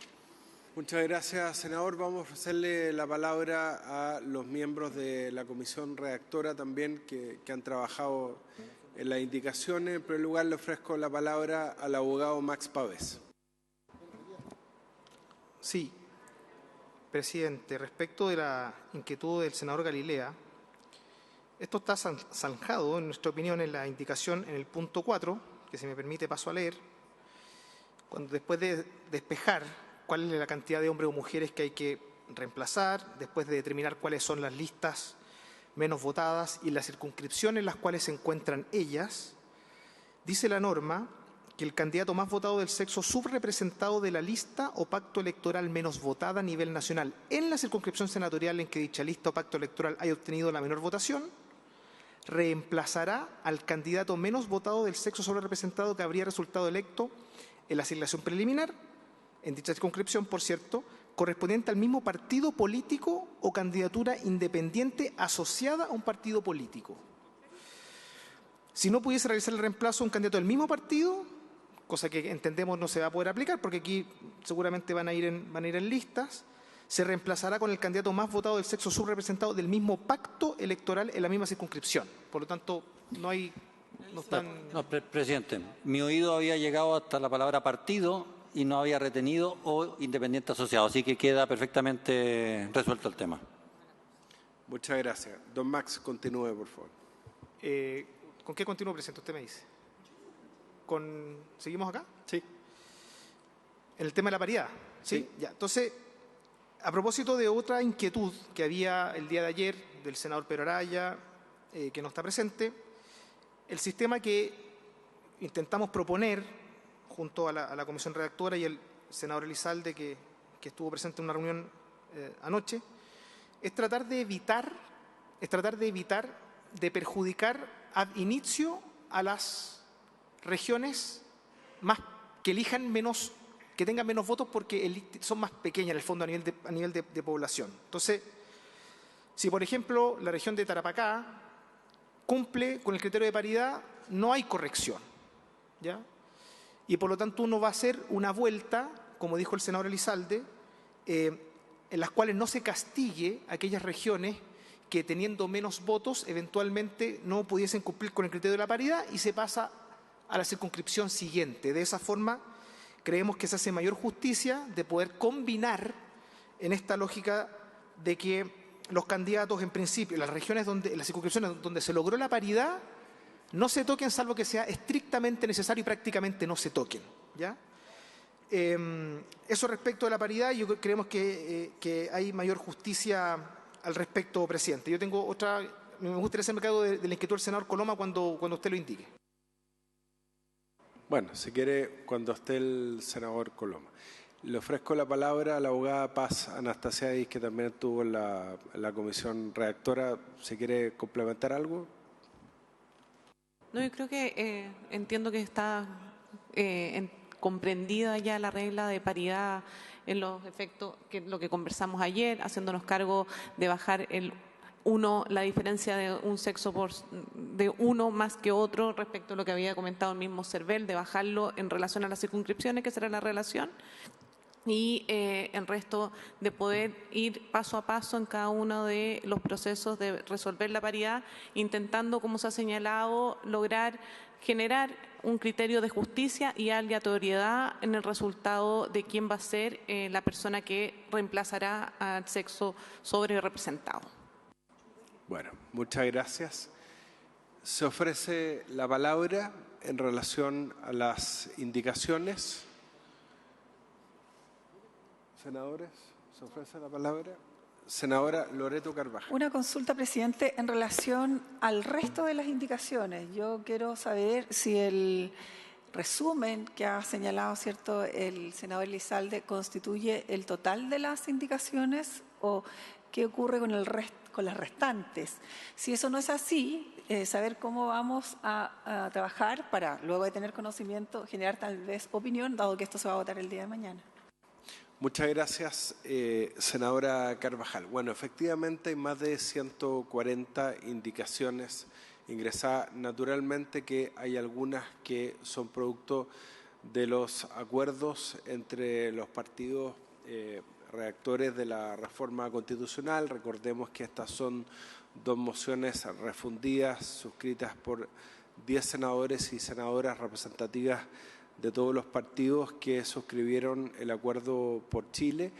Muchas gracias, senador. Vamos a ofrecerle la palabra a los miembros de la comisión redactora también que han trabajado en las indicaciones. En primer lugar, le ofrezco la palabra al abogado Max Pavés. Sí, presidente, respecto de la inquietud del senador Galilea, esto está zanjado, en nuestra opinión, en la indicación en el punto 4, que se me permite paso a leer, cuando después de despejar cuál es la cantidad de hombres o mujeres que hay que reemplazar, después de determinar cuáles son las listas menos votadas y las circunscripciones en las cuales se encuentran ellas, dice la norma que el candidato más votado del sexo subrepresentado de la lista o pacto electoral menos votada a nivel nacional en la circunscripción senatorial en que dicha lista o pacto electoral haya obtenido la menor votación, reemplazará al candidato menos votado del sexo sobrerepresentado que habría resultado electo en la asignación preliminar, en dicha circunscripción, por cierto, correspondiente al mismo partido político o candidatura independiente asociada a un partido político. Si no pudiese realizar el reemplazo a un candidato del mismo partido, cosa que entendemos no se va a poder aplicar porque aquí seguramente van a ir en listas, se reemplazará con el candidato más votado del sexo subrepresentado del mismo pacto electoral en la misma circunscripción. Por lo tanto, no están... No, presidente, mi oído había llegado hasta la palabra partido y no había retenido o independiente asociado, así que queda perfectamente resuelto el tema. Muchas gracias. Don Max, continúe, por favor. ¿Con qué continúo, presidente? Usted me dice. ¿Seguimos acá? Sí. ¿En el tema de la paridad? Sí. Ya. Entonces, a propósito de otra inquietud que había el día de ayer del senador Pedro Araya, que no está presente, el sistema que intentamos proponer junto a la comisión redactora y el senador Elizalde, que estuvo presente en una reunión anoche, es tratar de evitar de perjudicar ad inicio a las regiones más que elijan menos, que tengan menos votos porque son más pequeñas en el fondo a nivel de población. Entonces, si por ejemplo la región de Tarapacá cumple con el criterio de paridad, no hay corrección, ¿ya? Y por lo tanto uno va a hacer una vuelta, como dijo el senador Elizalde, en las cuales no se castigue a aquellas regiones que teniendo menos votos eventualmente no pudiesen cumplir con el criterio de la paridad y se pasa a la circunscripción siguiente. De esa forma creemos que se hace mayor justicia de poder combinar en esta lógica de que los candidatos en principio, las regiones las circunscripciones donde se logró la paridad, no se toquen salvo que sea estrictamente necesario y prácticamente no se toquen, ¿ya? Eso respecto de la paridad, creemos que hay mayor justicia al respecto, presidente. Yo tengo otra, me gustaría hacerme cargo de la inquietud del senador Coloma cuando usted lo indique. Bueno, si quiere, cuando esté el senador Coloma. Le ofrezco la palabra a la abogada Paz Anastasiadis, que también estuvo en la comisión redactora. Si quiere complementar algo. No, yo creo que entiendo que está comprendida ya la regla de paridad en los efectos, que lo que conversamos ayer, haciéndonos cargo de bajar la diferencia de un sexo de uno más que otro respecto a lo que había comentado el mismo Cervel, de bajarlo en relación a las circunscripciones, que será la relación, y el resto de poder ir paso a paso en cada uno de los procesos de resolver la paridad, intentando, como se ha señalado, lograr generar un criterio de justicia y aleatoriedad en el resultado de quién va a ser la persona que reemplazará al sexo sobre representado. Bueno, muchas gracias. Se ofrece la palabra en relación a las indicaciones. Senadores, se ofrece la palabra. Senadora Loreto Carvajal. Una consulta, presidente, en relación al resto de las indicaciones. Yo quiero saber si el resumen que ha señalado, ¿cierto?, el senador Elizalde constituye el total de las indicaciones o qué ocurre con las restantes. Si eso no es así, saber cómo vamos a trabajar para, luego de tener conocimiento, generar tal vez opinión, dado que esto se va a votar el día de mañana. Muchas gracias, senadora Carvajal. Bueno, efectivamente hay más de 140 indicaciones ingresadas. Naturalmente que hay algunas que son producto de los acuerdos entre los partidos redactores de la reforma constitucional. Recordemos que estas son 2 mociones refundidas, suscritas por 10 senadores y senadoras representativas de todos los partidos que suscribieron el acuerdo por Chile,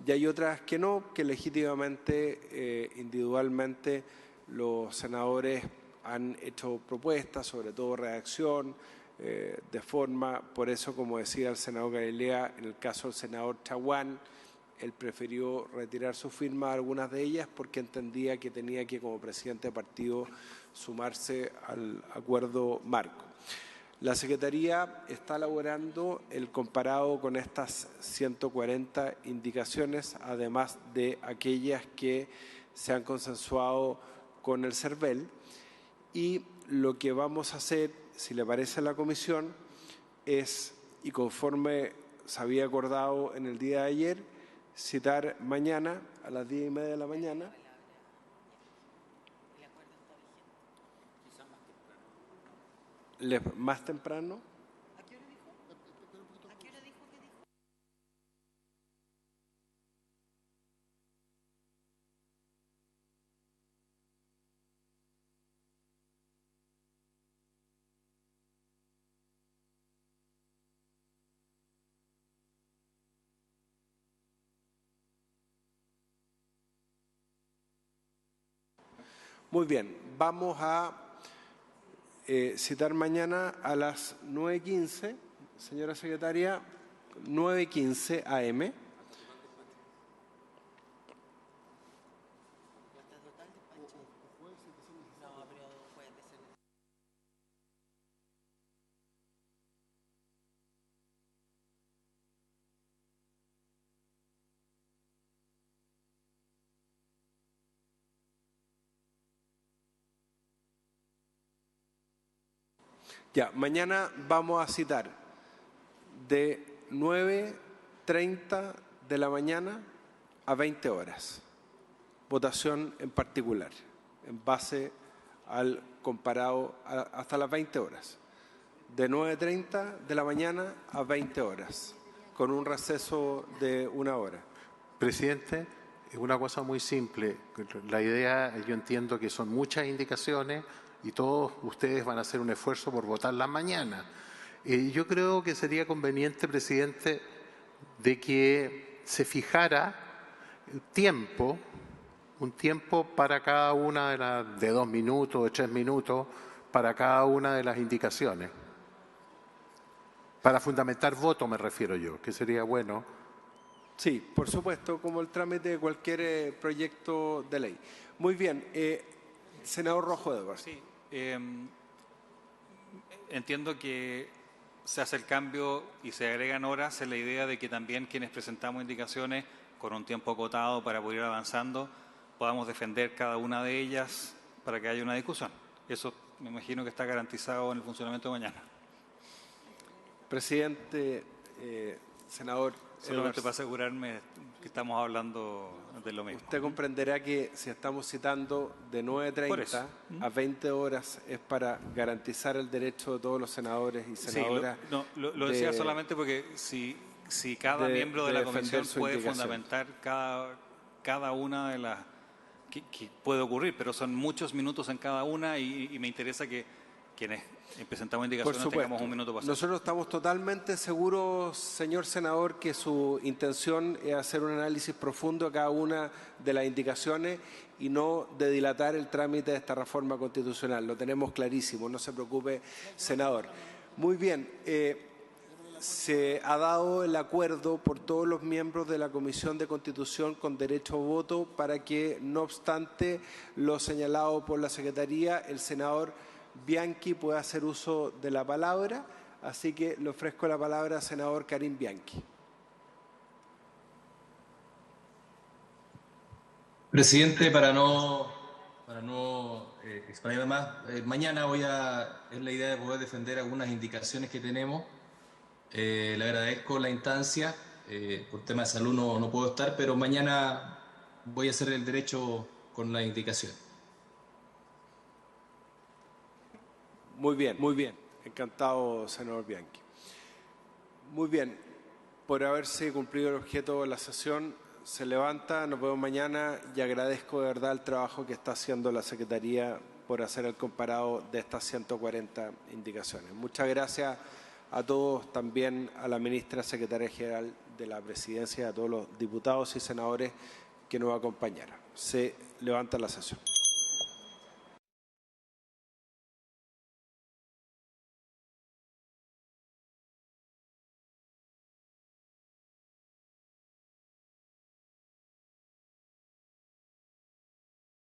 y hay otras que no, que legítimamente, individualmente, los senadores han hecho propuestas, sobre todo redacción, de forma, por eso, como decía el senador Galilea, en el caso del senador Chaguán, él prefirió retirar su firma a algunas de ellas porque entendía que tenía que, como presidente de partido, sumarse al acuerdo marco. La Secretaría está elaborando el comparado con estas 140 indicaciones, además de aquellas que se han consensuado con el CERVEL. Y lo que vamos a hacer, si le parece a la Comisión, es, y conforme se había acordado en el día de ayer, citar mañana a las 10:30 de la mañana. ¿Más temprano? ¿A qué hora dijo? ¿A qué hora dijo que dijo? Muy bien, vamos a citar mañana a las 9:15, señora secretaria, 9:15 AM. Ya, mañana vamos a citar de 9:30 de la mañana a 20 horas. Votación en particular, en base al comparado hasta las 20 horas. De 9:30 de la mañana a 20 horas, con un receso de 1 hora. Presidente, es una cosa muy simple. La idea, yo entiendo que son muchas indicaciones, y todos ustedes van a hacer un esfuerzo por votarlas mañana. Yo creo que sería conveniente, presidente, de que se fijara un tiempo para cada una de 2 minutos, de 3 minutos, para cada una de las indicaciones. Para fundamentar voto me refiero yo, que sería bueno. Sí, por supuesto, como el trámite de cualquier proyecto de ley. Muy bien, senador Rojo Edwards. Sí. Entiendo que se hace el cambio y se agregan horas en la idea de que también quienes presentamos indicaciones con un tiempo acotado para poder ir avanzando podamos defender cada una de ellas para que haya una discusión. Eso me imagino que está garantizado en el funcionamiento de mañana. Presidente, senador Solamente Edwards, para asegurarme que estamos hablando de lo mismo. Usted comprenderá que si estamos citando de 9:30 a 20 horas es para garantizar el derecho de todos los senadores y senadoras. Sí, lo decía solamente porque si cada miembro de la comisión puede fundamentar cada una de las que puede ocurrir, pero son muchos minutos en cada una y me interesa que quienes presentamos indicaciones, tengamos un minuto para hacer. Nosotros estamos totalmente seguros, señor senador, que su intención es hacer un análisis profundo de cada una de las indicaciones y no de dilatar el trámite de esta reforma constitucional. Lo tenemos clarísimo, no se preocupe, senador. Muy bien. Se ha dado el acuerdo por todos los miembros de la Comisión de Constitución con derecho a voto para que, no obstante lo señalado por la Secretaría, el senador Bianchi pueda hacer uso de la palabra. Así que le ofrezco la palabra al senador Karim Bianchi. Presidente, para no explayarme más, mañana es la idea de poder defender algunas indicaciones que tenemos. Le agradezco la instancia, por tema de salud no puedo estar, pero mañana voy a hacer el derecho con la indicación. Muy bien, encantado, senador Bianchi. Muy bien, por haberse cumplido el objeto de la sesión, se levanta, nos vemos mañana y agradezco de verdad el trabajo que está haciendo la Secretaría por hacer el comparado de estas 140 indicaciones. Muchas gracias a todos, también a la ministra secretaria general de la Presidencia, a todos los diputados y senadores que nos acompañaron. Se levanta la sesión.